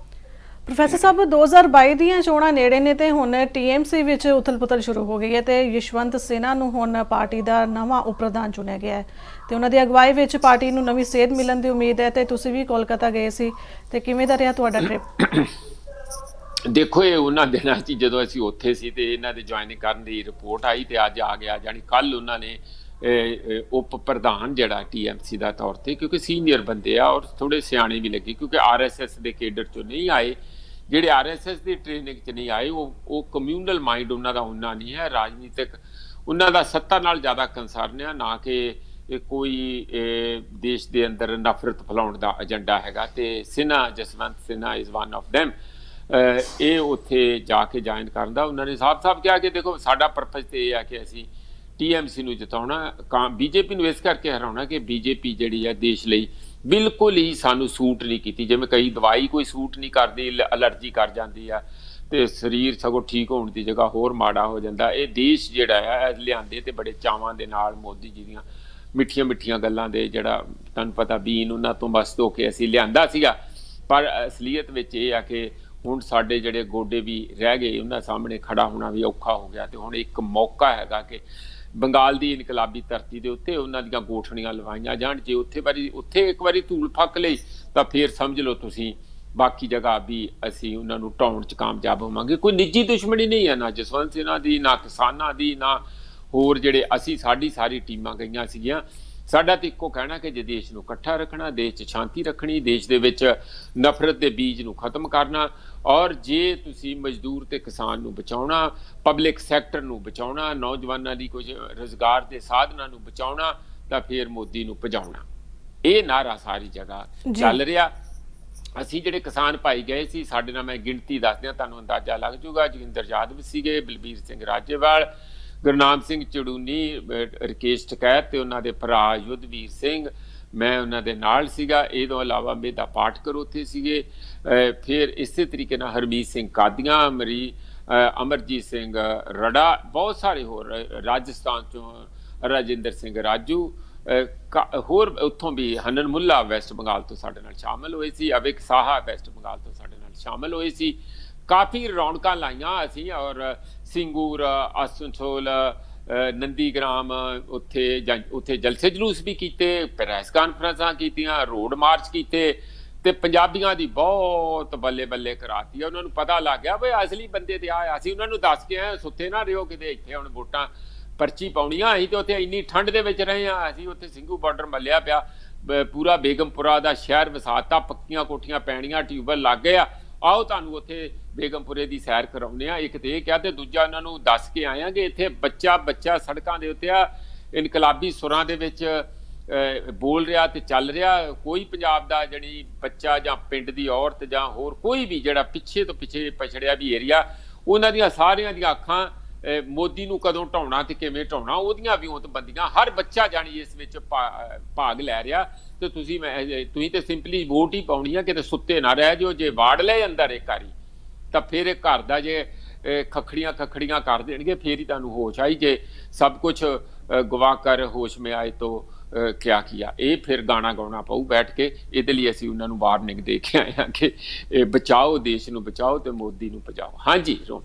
ਪ੍ਰੋਫੈਸਰ ਸਾਹਿਬ, 2022 ਦੀਆਂ ਚੋਣਾਂ ਨੇੜੇ ਨੇ ਤੇ ਹੁਣ TMC ਵਿੱਚ ਉਥਲ-ਪੁਥਲ ਸ਼ੁਰੂ ਹੋ ਗਈ ਹੈ ਤੇ ਯਸ਼ਵੰਤ ਸਿਨਹਾ ਨੂੰ ਹੁਣ ਪਾਰਟੀ ਦਾ ਨਵਾਂ ਉਪ ਪ੍ਰਧਾਨ ਚੁਣਿਆ ਗਿਆ ਹੈ ਤੇ ਉਹਨਾਂ ਦੀ ਅਗਵਾਈ ਵਿੱਚ ਪਾਰਟੀ ਨੂੰ ਨਵੀਂ ਸੇਧ ਮਿਲਣ ਦੀ ਉਮੀਦ ਹੈ। ਤੇ ਤੁਸੀਂ ਵੀ ਕੋਲਕਾਤਾ ਗਏ ਸੀ, ਤੇ ਕਿਵੇਂ ਦਾ ਰਿਹਾ ਤੁਹਾਡਾ ਟ੍ਰਿਪ? ਦੇਖੋ, ਇਹ ਉਹਨਾਂ ਦਿਨਾਂ 'ਚ ਜਦੋਂ ਅਸੀਂ ਉੱਥੇ ਸੀ ਤੇ ਇਹਨਾਂ ਦੇ ਜੁਆਇਨ ਕਰਨ ਦੀ ਰਿਪੋਰਟ ਆਈ, ਤੇ ਅੱਜ ਆ ਗਿਆ। ਜਾਣੀ ਕੱਲ੍ਹ ਉਹਨਾਂ ਨੇ ਉਪ ਪ੍ਰਧਾਨ ਜਿਹੜਾ TMC ਦਾ ਤੌਰ ਤੇ, ਕਿਉਂਕਿ ਸੀਨੀਅਰ ਬੰਦੇ ਆ ਔਰ ਥੋੜੇ ਸਿਆਣੇ ਵੀ ਲੱਗੇ, ਕਿਉਂਕਿ RSS ਦੇ ਕੇਡਰ 'ਚੋਂ ਨਹੀਂ ਆਏ, ਜਿਹੜੇ RSS ਦੀ ਟ੍ਰੇਨਿੰਗ 'ਚ ਨਹੀਂ ਆਏ, ਉਹ ਕਮਿਊਨਲ ਮਾਈਂਡ ਉਹਨਾਂ ਦਾ ਉਹਨਾਂ ਨਹੀਂ ਹੈ। ਰਾਜਨੀਤਿਕ ਉਹਨਾਂ ਦਾ ਸੱਤਾ ਨਾਲ ਜ਼ਿਆਦਾ ਕੰਸਰਨ ਆ, ਨਾ ਕਿ ਕੋਈ ਦੇਸ਼ ਦੇ ਅੰਦਰ ਨਫ਼ਰਤ ਫੈਲਾਉਣ ਦਾ ਏਜੰਡਾ ਹੈਗਾ। ਤੇ Sinha, Jaswant Sinha is one of them. ਇਹ ਉੱਥੇ ਜਾ ਕੇ ਜੁਆਇਨ ਕਰਨ ਦਾ ਉਹਨਾਂ ਨੇ ਸਾਫ਼-ਸਾਫ਼ ਕਿਹਾ ਕਿ ਦੇਖੋ, ਸਾਡਾ ਪਰਪਸ ਤੇ ਇਹ ਆ ਕਿ ਅਸੀਂ TMC ਨੂੰ ਜਿਤਾਉਣਾ, BJP ਨੂੰ ਇਸ ਕਰਕੇ ਹਰਾਉਣਾ ਕਿ BJP ਜਿਹੜੀ ਹੈ ਦੇਸ਼ ਲਈ ਬਿਲਕੁਲ ਹੀ ਸਾਨੂੰ ਸੂਟ ਨਹੀਂ ਕੀਤੀ। ਜਿਵੇਂ ਕਈ ਦਵਾਈ ਕੋਈ ਸੂਟ ਨਹੀਂ ਕਰਦੀ, ਅਲਰਜੀ ਕਰ ਜਾਂਦੀ ਆ, ਤੇ ਸਰੀਰ ਸਗੋਂ ਠੀਕ ਹੋਣ ਦੀ ਜਗ੍ਹਾ ਹੋਰ ਮਾੜਾ ਹੋ ਜਾਂਦਾ। ਇਹ ਦੇਸ਼ ਜਿਹੜਾ ਆ ਲਿਆਂਦੇ ਤੇ ਬੜੇ ਚਾਵਾਂ ਦੇ ਨਾਲ, ਮੋਦੀ ਜੀ ਦੀਆਂ ਮਿੱਠੀਆਂ ਗੱਲਾਂ ਦੇ, ਜਿਹੜਾ ਤੁਹਾਨੂੰ ਪਤਾ ਬੀਨ ਉਹਨਾਂ ਤੋਂ ਬਸ ਧੋ ਕੇ ਅਸੀਂ ਲਿਆਂਦਾ ਸੀਗਾ। ਪਰ ਅਸਲੀਅਤ ਵਿੱਚ ਇਹ ਆ ਕਿ ਹੁਣ ਸਾਡੇ ਜਿਹੜੇ ਗੋਡੇ ਵੀ ਰਹਿ ਗਏ, ਉਹਨਾਂ ਸਾਹਮਣੇ ਖੜਾ ਹੋਣਾ ਵੀ ਔਖਾ ਹੋ ਗਿਆ। ਤੇ ਹੁਣ ਇੱਕ ਮੌਕਾ ਹੈਗਾ ਕਿ ਬੰਗਾਲ ਦੀ ਇਨਕਲਾਬੀ ਧਰਤੀ ਦੇ ਉੱਤੇ ਉਹਨਾਂ ਦੀਆਂ ਗੋਠਣੀਆਂ ਲਵਾਈਆਂ ਜਾਣ। ਜੇ ਉੱਥੇ ਇੱਕ ਵਾਰੀ ਧੂਲ ਫੱਕ ਲਈ ਤਾਂ ਫਿਰ ਸਮਝ ਲਓ ਤੁਸੀਂ ਬਾਕੀ ਜਗ੍ਹਾ ਵੀ ਅਸੀਂ ਉਹਨਾਂ ਨੂੰ ਢਾਉਣ 'ਚ ਕਾਮਯਾਬ ਹੋਵਾਂਗੇ। ਕੋਈ ਨਿੱਜੀ ਦੁਸ਼ਮਣੀ ਨਹੀਂ ਹੈ, ਨਾ ਜਸਵੰਤ ਸਿਨਹਾ ਦੀ, ਨਾ ਕਿਸਾਨਾਂ ਦੀ, ਨਾ ਹੋਰ ਜਿਹੜੇ ਸਾਡੀ ਸਾਰੀ ਟੀਮਾਂ ਗਈਆਂ ਸੀਗੀਆਂ। ਸਾਡਾ ਤਾਂ ਇੱਕੋ ਕਹਿਣਾ ਕਿ ਜੇ ਦੇਸ਼ ਨੂੰ ਇਕੱਠਾ ਰੱਖਣਾ, ਦੇਸ਼ 'ਚ ਸ਼ਾਂਤੀ ਰੱਖਣੀ, ਦੇਸ਼ ਦੇ ਵਿੱਚ ਨਫ਼ਰਤ ਦੇ ਬੀਜ ਨੂੰ ਖਤਮ ਕਰਨਾ, ਔਰ ਜੇ ਤੁਸੀਂ ਮਜ਼ਦੂਰ ਤੇ ਕਿਸਾਨ ਨੂੰ ਬਚਾਉਣਾ, ਪਬਲਿਕ ਸੈਕਟਰ ਨੂੰ ਬਚਾਉਣਾ, ਨੌਜਵਾਨਾਂ ਦੀ ਕੁਝ ਰੁਜ਼ਗਾਰ ਦੇ ਸਾਧਨਾਂ ਨੂੰ ਬਚਾਉਣਾ, ਤਾਂ ਫਿਰ ਮੋਦੀ ਨੂੰ ਭਜਾਉਣਾ। ਇਹ ਨਾਰਾ ਸਾਰੀ ਜਗ੍ਹਾ ਚੱਲ ਰਿਹਾ। ਅਸੀਂ ਜਿਹੜੇ ਕਿਸਾਨ ਭਾਈ ਗਏ ਸੀ, ਸਾਡੇ ਨਾਲ ਮੈਂ ਗਿਣਤੀ ਦੱਸਦਿਆਂ ਤੁਹਾਨੂੰ ਅੰਦਾਜ਼ਾ ਲੱਗ ਜੂਗਾ। ਜੋਗਿੰਦਰ ਯਾਦਵ ਸੀਗੇ, ਬਲਬੀਰ ਸਿੰਘ ਰਾਜੇਵਾਲ, ਗੁਰਨਾਮ ਸਿੰਘ ਚੜੂਨੀ, ਰਕੇਸ਼ ਟਕੈਤ ਤੇ ਉਹਨਾਂ ਦੇ ਭਰਾ ਯੁੱਧਵੀਰ ਸਿੰਘ, ਮੈਂ ਉਹਨਾਂ ਦੇ ਨਾਲ ਸੀਗਾ। ਇਹ ਤੋਂ ਇਲਾਵਾ ਮੇਧਾ ਪਾਟਕਰ ਉੱਥੇ ਸੀਗੇ। ਫਿਰ ਇਸੇ ਤਰੀਕੇ ਨਾਲ ਹਰਮੀਤ ਸਿੰਘ ਕਾਦੀਆਂ, ਅਮਰਜੀਤ ਸਿੰਘ ਰੜਾ, ਬਹੁਤ ਸਾਰੇ ਹੋਰ, ਰਾਜਸਥਾਨ ਚੋਂ ਰਾਜਿੰਦਰ ਸਿੰਘ ਰਾਜੂ, ਹੋਰ ਉੱਥੋਂ ਵੀ ਹਨਨ ਮੁੱਲਾ ਵੈਸਟ ਬੰਗਾਲ ਤੋਂ ਸਾਡੇ ਨਾਲ ਸ਼ਾਮਲ ਹੋਏ ਸੀ, ਅਵਿਕ ਸਾਹਾ ਵੈਸਟ ਬੰਗਾਲ ਤੋਂ ਸਾਡੇ ਨਾਲ ਸ਼ਾਮਲ ਹੋਏ ਸੀ। ਕਾਫੀ ਰੌਣਕਾਂ ਲਾਈਆਂ ਅਸੀਂ, ਔਰ ਸਿੰਗੂਰ, ਆਸਨਸੋਲ, ਨੰਦੀਗ੍ਰਾਮ, ਉੱਥੇ ਜਲਸੇ ਜਲੂਸ ਵੀ ਕੀਤੇ, ਪ੍ਰੈਸ ਕਾਨਫਰੰਸਾਂ ਕੀਤੀਆਂ, ਰੋਡ ਮਾਰਚ ਕੀਤੇ, ਤੇ ਪੰਜਾਬੀਆਂ ਦੀ ਬਹੁਤ ਬੱਲੇ ਬੱਲੇ ਕਰਾਤੀ। ਉਹਨਾਂ ਨੂੰ ਪਤਾ ਲੱਗ ਗਿਆ ਵੀ ਅਸਲੀ ਬੰਦੇ ਤੇ ਆਇਆ। ਅਸੀਂ ਉਹਨਾਂ ਨੂੰ ਦੱਸ ਕੇ ਆਏ, ਸੁੱਤੇ ਨਾ ਰਿਓ ਕਿਤੇ, ਇੱਥੇ ਹੁਣ ਵੋਟਾਂ ਪਰਚੀ ਪਾਉਣੀਆਂ। ਅਸੀਂ ਤੇ ਉੱਥੇ ਇੰਨੀ ਠੰਡ ਦੇ ਵਿੱਚ ਰਹੇ ਹਾਂ, ਅਸੀਂ ਉੱਥੇ ਸਿੰਘੂ ਬਾਰਡਰ ਮੱਲਿਆ ਪਿਆ, ਪੂਰਾ ਬੇਗਮਪੁਰਾ ਦਾ ਸ਼ਹਿਰ ਵਸਾਤਾ, ਪੱਕੀਆਂ ਕੋਠੀਆਂ ਪੈਣੀਆਂ, ਟਿਊਬਵੈੱਲ ਲੱਗ ਗਏ ਆ। ਆਓ ਤੁਹਾਨੂੰ ਉੱਥੇ ਬੇਗਮਪੁਰੇ ਦੀ ਸੈਰ ਕਰਾਉਂਦੇ ਆ। ਇੱਕ ਤੇ ਇਹ ਕਿਹਾ, ਤੇ ਦੂਜਾ ਉਹਨਾਂ ਨੂੰ ਦੱਸ ਕੇ ਆਏ ਆ ਕਿ ਇੱਥੇ ਬੱਚਾ ਸੜਕਾਂ ਦੇ ਉੱਤੇ ਆ, ਇਨਕਲਾਬੀ ਸੁਰਾਂ ਦੇ ਵਿੱਚ ਬੋਲ ਰਿਹਾ ਤੇ ਚੱਲ ਰਿਹਾ। ਕੋਈ ਪੰਜਾਬ ਦਾ ਜਿਹੜੀ ਬੱਚਾ ਜਾਂ ਪਿੰਡ ਦੀ ਔਰਤ ਜਾਂ ਹੋਰ ਕੋਈ ਵੀ ਜਿਹੜਾ ਪਿੱਛੇ ਤੋਂ ਪਿੱਛੇ ਪਛੜਿਆ ਵੀ ਏਰੀਆ, ਉਹਨਾਂ ਦੀਆਂ ਸਾਰਿਆਂ ਦੀਆਂ ਅੱਖਾਂ ਮੋਦੀ ਨੂੰ ਕਦੋਂ ਢਾਉਣਾ ਤੇ ਕਿਵੇਂ ਢਾਉਣਾ, ਉਹਦੀਆਂ ਵਿਉਂਤਬੰਦੀਆਂ। ਹਰ ਬੱਚਾ ਜਾਣੀ ਇਸ ਵਿੱਚ ਭਾਗ ਲੈ ਰਿਹਾ। ਤੇ ਤੁਸੀਂ ਤੇ ਸਿੰਪਲੀ ਵੋਟ ਹੀ ਪਾਉਣੀ ਆ, ਕਿਤੇ ਸੁੱਤੇ ਨਾ ਰਹਿ ਜਿਓ। ਜੇ ਵਾੜ ਲਏ ਅੰਦਰ ਇੱਕ ਵਾਰੀ ਤਾਂ ਫਿਰ ਇਹ ਘਰ ਦਾ ਜੇ ਖਖੜੀਆਂ ਕਰ ਦੇਣਗੇ, ਫਿਰ ਹੀ ਤੁਹਾਨੂੰ ਹੋਸ਼ ਆਈ। ਜੇ ਸਭ ਕੁਛ ਗਵਾ ਕਰ ਹੋਸ਼ ਮੇ ਆਏ ਤੋਂ ਕਿਆ ਕੀਆ, ਇਹ ਫਿਰ ਗਾਣਾ ਗਾਉਣਾ ਪਊ ਬੈਠ ਕੇ। ਇਹਦੇ ਲਈ ਅਸੀਂ ਉਹਨਾਂ ਨੂੰ ਵਾਰਨਿੰਗ ਦੇ ਕੇ ਆਏ ਹਾਂ ਕਿ ਬਚਾਓ, ਦੇਸ਼ ਨੂੰ ਬਚਾਓ ਤੇ ਮੋਦੀ ਨੂੰ ਭਜਾਓ। ਹਾਂਜੀ ਰੋਮ।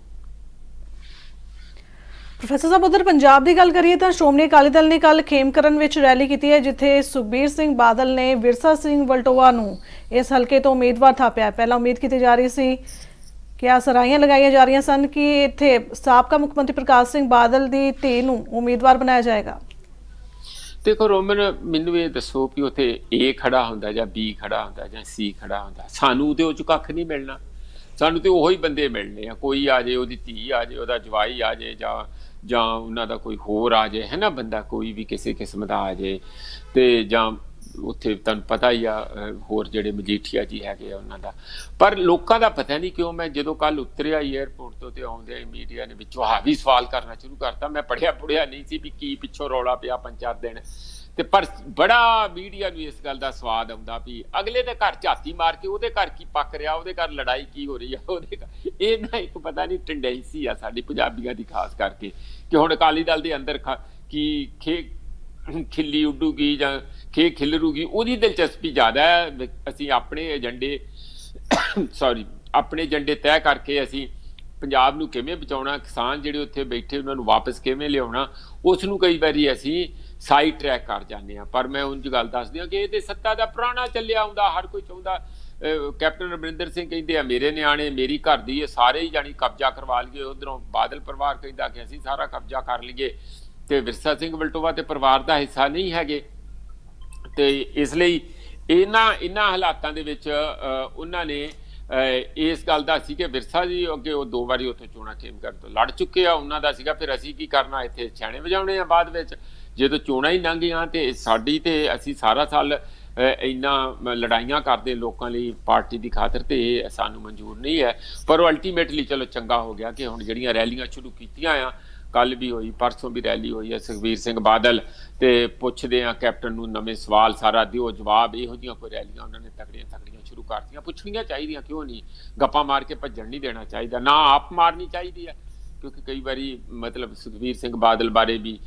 ਪ੍ਰੋਫੈਸਰ ਸਾਹਿਬ, ਉਧਰ ਪੰਜਾਬ ਦੀ ਗੱਲ ਕਰੀਏ ਤਾਂ ਸ਼੍ਰੋਮਣੀ ਅਕਾਲੀ ਦਲ ਨੇ ਕੱਲ ਖੇਮਕਰਨ ਵਿੱਚ ਰੈਲੀ ਕੀਤੀ ਹੈ, ਜਿੱਥੇ ਸੁਖਬੀਰ ਸਿੰਘ ਬਾਦਲ ਨੇ ਵਿਰਸਾ ਸਿੰਘ ਵਲਟੋਆ ਨੂੰ ਇਸ ਹਲਕੇ ਤੋਂ ਉਮੀਦਵਾਰ ਥਾਪਿਆ। ਪਹਿਲਾਂ ਉਮੀਦ ਕੀਤੀ ਜਾ ਰਹੀ ਸੀ, ਕਿਆ ਸਰਾਹੀਆਂ ਲਗਾਈਆਂ ਜਾ ਰਹੀਆਂ ਸਨ ਕਿ ਇੱਥੇ ਸਾਬਕਾ ਮੁੱਖ ਮੰਤਰੀ ਪ੍ਰਕਾਸ਼ ਸਿੰਘ ਬਾਦਲ ਦੀ ਧੀ ਨੂੰ ਉਮੀਦਵਾਰ ਬਣਾਇਆ ਜਾਏਗਾ। ਦੇਖੋ ਰੋਮਨ, ਮੈਨੂੰ ਇਹ ਦੱਸੋ ਕਿ ਉੱਥੇ A ਖੜਾ ਹੁੰਦਾ ਜਾਂ B ਖੜਾ ਹੁੰਦਾ ਜਾਂ C ਖੜਾ ਹੁੰਦਾ, ਸਾਨੂੰ ਉਹਦੇ ਵਿੱਚ ਕੱਖ ਨਹੀਂ ਮਿਲਣਾ। ਸਾਨੂੰ ਤੇ ਉਹੀ ਬੰਦੇ ਮਿਲਣੇ ਆ। ਕੋਈ ਆ ਜਾਏ, ਉਹਦੀ ਧੀ ਆ ਜਾਏ, ਉਹਦਾ ਜਵਾਈ ਆ ਜਾਏ, ਜਾਂ ਉਹਨਾਂ ਦਾ ਕੋਈ ਹੋਰ ਆ ਜਾਏ, ਹੈ ਨਾ, ਬੰਦਾ ਕੋਈ ਵੀ ਕਿਸੇ ਕਿਸਮ ਦਾ ਆ ਜਾਏ। ਤੇ ਜਾਂ ਉੱਥੇ ਤੁਹਾਨੂੰ ਪਤਾ ਹੀ ਆ ਹੋਰ ਜਿਹੜੇ ਮਜੀਠੀਆ ਜੀ ਹੈਗੇ ਆ ਉਹਨਾਂ ਦਾ। ਪਰ ਲੋਕਾਂ ਦਾ ਪਤਾ ਨਹੀਂ ਕਿਉਂ, ਮੈਂ ਜਦੋਂ ਕੱਲ ਉਤਰਿਆ ਏਅਰਪੋਰਟ ਤੋਂ ਤੇ ਆਉਂਦੇ ਮੀਡੀਆ ਨੇ ਵਿੱਚੋਂ ਵੀ ਸਵਾਲ ਕਰਨਾ ਸ਼ੁਰੂ ਕਰਤਾ। ਮੈਂ ਪੜ੍ਹਿਆ ਨਹੀਂ ਸੀ ਵੀ ਕੀ ਪਿੱਛੋਂ ਰੌਲਾ ਪਿਆ 5-4 ਦਿਨ ਤੇ, ਪਰ ਬੜਾ ਮੀਡੀਆ ਨੂੰ ਇਸ ਗੱਲ ਦਾ ਸਵਾਦ ਆਉਂਦਾ ਵੀ ਅਗਲੇ ਦੇ ਘਰ ਝਾਤੀ ਮਾਰ ਕੇ ਉਹਦੇ ਘਰ ਕੀ ਪੱਕ ਰਿਹਾ, ਉਹਦੇ ਘਰ ਲੜਾਈ ਕੀ ਹੋ ਰਹੀ ਆ, ਉਹਦੇ ਘਰ। ਇਹ ਨਾ ਇੱਕ ਪਤਾ ਨਹੀਂ ਟੈਂਡੈਂਸੀ ਆ ਸਾਡੀ ਪੰਜਾਬੀਆਂ ਦੀ ਖਾਸ ਕਰਕੇ, ਕਿ ਹੁਣ ਅਕਾਲੀ ਦਲ ਦੇ ਅੰਦਰ ਕੀ ਖਿੱਲੀ ਉੱਡੂਗੀ ਜਾਂ ਖਿਲਰੂਗੀ, ਉਹਦੀ ਦਿਲਚਸਪੀ ਜ਼ਿਆਦਾ ਹੈ। ਅਸੀਂ ਆਪਣੇ ਏਜੰਡੇ ਤੈਅ ਕਰਕੇ ਅਸੀਂ ਪੰਜਾਬ ਨੂੰ ਕਿਵੇਂ ਬਚਾਉਣਾ, ਕਿਸਾਨ ਜਿਹੜੇ ਉੱਥੇ ਬੈਠੇ ਉਹਨਾਂ ਨੂੰ ਵਾਪਸ ਕਿਵੇਂ ਲਿਆਉਣਾ, ਉਸ ਨੂੰ ਕਈ ਵਾਰੀ ਅਸੀਂ ਸਾਈਡ ਟਰੈਕ ਕਰ ਜਾਂਦੇ ਹਾਂ। ਪਰ ਮੈਂ ਉਂਝ ਗੱਲ ਦੱਸਦੀ ਹਾਂ ਕਿ ਇਹ ਤੇ ਸੱਤਾ ਦਾ ਪੁਰਾਣਾ ਚੱਲਿਆ ਆਉਂਦਾ। ਹਰ ਕੋਈ ਚਾਹੁੰਦਾ, ਕੈਪਟਨ ਅਮਰਿੰਦਰ ਸਿੰਘ ਕਹਿੰਦੇ ਆ ਮੇਰੇ ਨਿਆਣੇ ਮੇਰੀ ਘਰ ਦੀ, ਇਹ ਸਾਰੇ ਹੀ ਜਾਣੀ ਕਬਜ਼ਾ ਕਰਵਾ ਲਈਏ। ਉਧਰੋਂ ਬਾਦਲ ਪਰਿਵਾਰ ਕਹਿੰਦਾ ਕਿ ਅਸੀਂ ਸਾਰਾ ਕਬਜ਼ਾ ਕਰ ਲਈਏ, ਤੇ ਵਿਰਸਾ ਸਿੰਘ ਵਲਟੋਆ ਤੇ ਪਰਿਵਾਰ ਦਾ ਹਿੱਸਾ ਨਹੀਂ ਹੈਗੇ। ਤੇ ਇਸ ਲਈ ਇਹਨਾਂ ਹਾਲਾਤਾਂ ਦੇ ਵਿੱਚ ਉਹਨਾਂ ਨੇ ਇਸ ਗੱਲ ਦਾ ਸੀ ਕਿ ਵਿਰਸਾ ਜੀ ਅੱਗੇ ਉਹ 2 ਵਾਰੀ ਉੱਥੇ ਚੋਣਾਂ ਖੇਮਕਰਨ ਤੋਂ ਲੜ ਚੁੱਕੇ ਆ, ਉਹਨਾਂ ਦਾ ਸੀਗਾ ਫਿਰ ਅਸੀਂ ਕੀ ਕਰਨਾ, ਇੱਥੇ ਛਾਣੇ ਵਜਾਉਣੇ ਆ ਬਾਅਦ ਵਿੱਚ। ਜਦੋਂ ਚੋਣਾਂ ਹੀ ਲੰਘ ਗਈਆਂ ਤੇ ਸਾਡੀ ਤੇ ਅਸੀਂ ਸਾਰਾ ਸਾਲ ਇੰਨਾ ਲੜਾਈਆਂ ਕਰਦੇ ਲੋਕਾਂ ਲਈ ਪਾਰਟੀ ਦੀ ਖਾਤਰ, ਤੇ ਇਹ ਸਾਨੂੰ ਮਨਜ਼ੂਰ ਨਹੀਂ ਹੈ। ਪਰ ਉਹ ਅਲਟੀਮੇਟਲੀ ਚਲੋ ਚੰਗਾ ਹੋ ਗਿਆ ਕਿ ਹੁਣ ਜਿਹੜੀਆਂ ਰੈਲੀਆਂ ਸ਼ੁਰੂ ਕੀਤੀਆਂ ਆ, ਕੱਲ ਵੀ ਹੋਈ, ਪਰਸੋਂ ਵੀ ਰੈਲੀ ਹੋਈ ਹੈ ਸੁਖਬੀਰ ਸਿੰਘ ਬਾਦਲ, ਤੇ ਪੁੱਛਦੇ ਆ ਕੈਪਟਨ ਨੂੰ ਨਵੇਂ ਸਵਾਲ, ਸਾਰਾ ਦਿਓ ਜਵਾਬ। ਇਹੋ ਜਿਹੀਆਂ ਕੋਈ ਰੈਲੀਆਂ ਉਹਨਾਂ ਨੇ ਤਕੜੀਆਂ ਸ਼ੁਰੂ ਕਰਤੀਆਂ। ਪੁੱਛਣੀਆਂ ਚਾਹੀਦੀਆਂ, ਕਿਉਂ ਨਹੀਂ? ਗੱਪਾਂ ਮਾਰ ਕੇ ਭੱਜਣ ਨਹੀਂ ਦੇਣਾ ਚਾਹੀਦਾ, ਨਾ ਆਪ ਮਾਰਨੀ ਚਾਹੀਦੀ ਹੈ। ਕਿਉਂਕਿ ਕਈ ਵਾਰੀ ਮਤਲਬ ਸੁਖਬੀਰ ਸਿੰਘ ਬਾਦਲ ਬਾਰੇ ਵੀ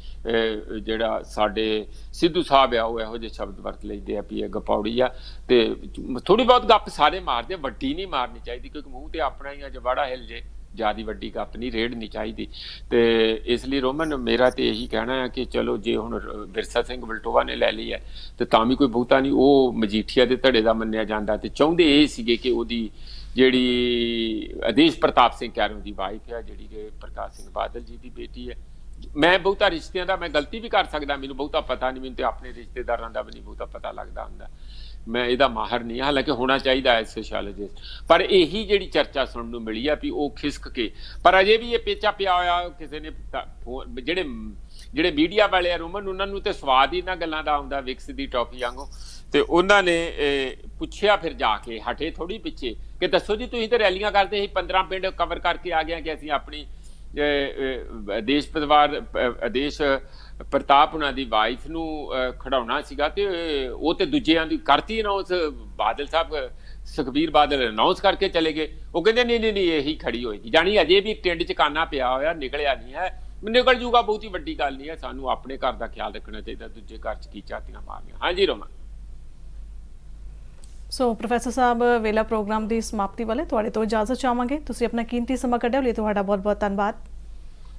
ਜਿਹੜਾ ਸਾਡੇ ਸਿੱਧੂ ਸਾਹਿਬ ਆ, ਉਹ ਇਹੋ ਜਿਹੇ ਸ਼ਬਦ ਵਰਤ ਲੈਂਦੇ ਆ ਵੀ ਇਹ ਗਪੌੜੀ ਆ। ਤੇ ਥੋੜ੍ਹੀ ਬਹੁਤ ਗੱਪ ਸਾਰੇ ਮਾਰਦੇ, ਵੱਡੀ ਨਹੀਂ ਮਾਰਨੀ ਚਾਹੀਦੀ, ਕਿਉਂਕਿ ਮੂੰਹ ਤੇ ਆਪਣਾ ਹੀ ਆ, ਜਵਾੜਾ ਹਿਲ ਜੇ ਜ਼ਿਆਦਾ ਵੱਡੀ ਗੱਪ ਨਹੀਂ ਰੇੜਨੀ ਚਾਹੀਦੀ। ਤੇ ਇਸ ਲਈ ਰੋਮਨ ਮੇਰਾ ਤੇ ਇਹੀ ਕਹਿਣਾ ਹੈ ਕਿ ਚਲੋ ਜੇ ਹੁਣ ਵਿਰਸਾ ਸਿੰਘ ਵਲਟੋਆ ਨੇ ਲੈ ਲਈ ਹੈ ਤੇ ਤਾਂ ਵੀ ਕੋਈ ਬਹੁਤਾ ਨਹੀਂ, ਉਹ ਮਜੀਠੀਆ ਦੇ ਧੜੇ ਦਾ ਮੰਨਿਆ ਜਾਂਦਾ। ਤੇ ਚਾਹੁੰਦੇ ਇਹ ਸੀਗੇ ਕਿ ਉਹਦੀ ਜਿਹੜੀ ਆਦੇਸ਼ ਪ੍ਰਤਾਪ ਸਿੰਘ ਕੈਰੋਂ ਦੀ ਵਾਈਫ ਹੈ, ਜਿਹੜੀ ਕਿ ਪ੍ਰਕਾਸ਼ ਸਿੰਘ ਬਾਦਲ ਜੀ ਦੀ ਬੇਟੀ ਹੈ। ਮੈਂ ਬਹੁਤਾ ਰਿਸ਼ਤਿਆਂ ਦਾ, ਮੈਂ ਗਲਤੀ ਵੀ ਕਰ ਸਕਦਾ, ਮੈਨੂੰ ਬਹੁਤਾ ਪਤਾ ਨਹੀਂ, ਮੈਨੂੰ ਤੇ ਆਪਣੇ ਰਿਸ਼ਤੇਦਾਰਾਂ ਦਾ ਵੀ ਨਹੀਂ ਬਹੁਤਾ ਪਤਾ ਲੱਗਦਾ ਹੁੰਦਾ, ਮੈਂ ਇਹਦਾ ਮਾਹਰ ਨਹੀਂ। ਹਾਲਾਂਕਿ ਹੋਣਾ ਚਾਹੀਦਾ ਹੈ ਸੋਸ਼ੀਓਲੋਜਿਸਟ। ਪਰ ਇਹੀ ਜਿਹੜੀ ਚਰਚਾ ਸੁਣਨ ਨੂੰ ਮਿਲੀ ਆ ਵੀ ਉਹ ਖਿਸਕ ਕੇ, ਪਰ ਅਜੇ ਵੀ ਇਹ ਪੇਚਾ ਪਿਆ ਹੋਇਆ ਕਿਸੇ ਨੇ, ਜਿਹੜੇ ਮੀਡੀਆ ਵਾਲੇ ਆ ਰੋਮਨ, ਉਹਨਾਂ ਨੂੰ ਤੇ ਸਵਾਦ ਹੀ ਇਹਨਾਂ ਗੱਲਾਂ ਦਾ ਆਉਂਦਾ ਵਿਕਸ ਦੀ ਟੌਫੀ ਵਾਂਗੂ। ਤੇ ਉਹਨਾਂ ਨੇ ਪੁੱਛਿਆ, ਫਿਰ ਜਾ ਕੇ ਹਟੇ ਥੋੜੀ ਪਿੱਛੇ ਕਿ ਦੱਸੋ ਜੀ ਤੁਸੀਂ ਤਾਂ ਰੈਲੀਆਂ ਕਰਦੇ ਸੀ, 15 ਪਿੰਡ ਕਵਰ ਕਰਕੇ ਆ ਗਏ ਕਿ ਅਸੀਂ ਆਪਣੀ ਆਦੇਸ਼ ਆਦੇਸ਼ ਪ੍ਰਤਾਪ ਉਹਨਾਂ ਦੀ ਵਾਈਫ ਨੂੰ ਖੜਾਉਣਾ ਸੀਗਾ ਤੇ ਉਹ ਤੇ ਦੂਜਿਆਂ ਦੀ ਕਰਤੀ ਅਨਾਉਂਸ। ਬਾਦਲ ਸਾਹਿਬ ਸੁਖਬੀਰ ਬਾਦਲ ਅਨਾਉਂਸ ਕਰਕੇ ਚਲੇ ਗਏ। ਉਹ ਕਹਿੰਦੇ ਨਹੀਂ ਇਹੀ ਖੜੀ ਹੋਏਗੀ, ਜਾਣੀ ਅਜੇ ਵੀ ਟਿੰਡ 'ਚ ਕਾਨਾ ਪਿਆ ਹੋਇਆ, ਨਿਕਲਿਆ ਨਹੀਂ ਹੈ। ਨਿਕਲ ਜੂਗਾ, ਬਹੁਤੀ ਵੱਡੀ ਗੱਲ ਨਹੀਂ ਹੈ। ਸਾਨੂੰ ਆਪਣੇ ਘਰ ਦਾ ਖਿਆਲ ਰੱਖਣਾ ਚਾਹੀਦਾ, ਦੂਜੇ ਘਰ 'ਚ ਕੀ ਝਾਤੀਆਂ ਮਾਰਨੀਆਂ। ਹਾਂਜੀ ਰੋਮਾ। ਸੋ ਪ੍ਰੋਫੈਸਰ ਸਾਹਿਬ, ਵੇਲਾ ਪ੍ਰੋਗਰਾਮ ਦੀ ਸਮਾਪਤੀ ਵਾਲੇ ਤੁਹਾਡੇ ਤੋਂ ਇਜਾਜ਼ਤ ਚਾਹਾਂਗੇ। ਤੁਸੀਂ ਆਪਣਾ ਕੀਮਤੀ ਸਮਾਂ ਕੱਢਿਆ ਲਈ ਤੁਹਾਡਾ ਬਹੁਤ ਬਹੁਤ ਧੰਨਵਾਦ।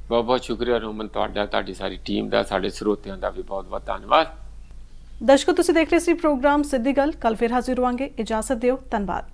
ਬਹੁਤ ਬਹੁਤ ਸ਼ੁਕਰੀਆ ਰੋਮਨ, ਤੁਹਾਡਾ, ਤੁਹਾਡੀ ਸਾਰੀ ਟੀਮ ਦਾ, ਸਾਡੇ ਸਰੋਤਿਆਂ ਦਾ ਵੀ ਬਹੁਤ ਬਹੁਤ ਧੰਨਵਾਦ। ਦਰਸ਼ਕੋ, ਤੁਸੀਂ ਦੇਖ ਰਹੇ ਸੀ ਪ੍ਰੋਗਰਾਮ ਸਿੱਧੀ ਗੱਲ। ਕੱਲ ਫਿਰ ਹਾਜ਼ਰ ਹੋਵਾਂਗੇ। ਇਜਾਜ਼ਤ ਦਿਓ। ਧੰਨਵਾਦ।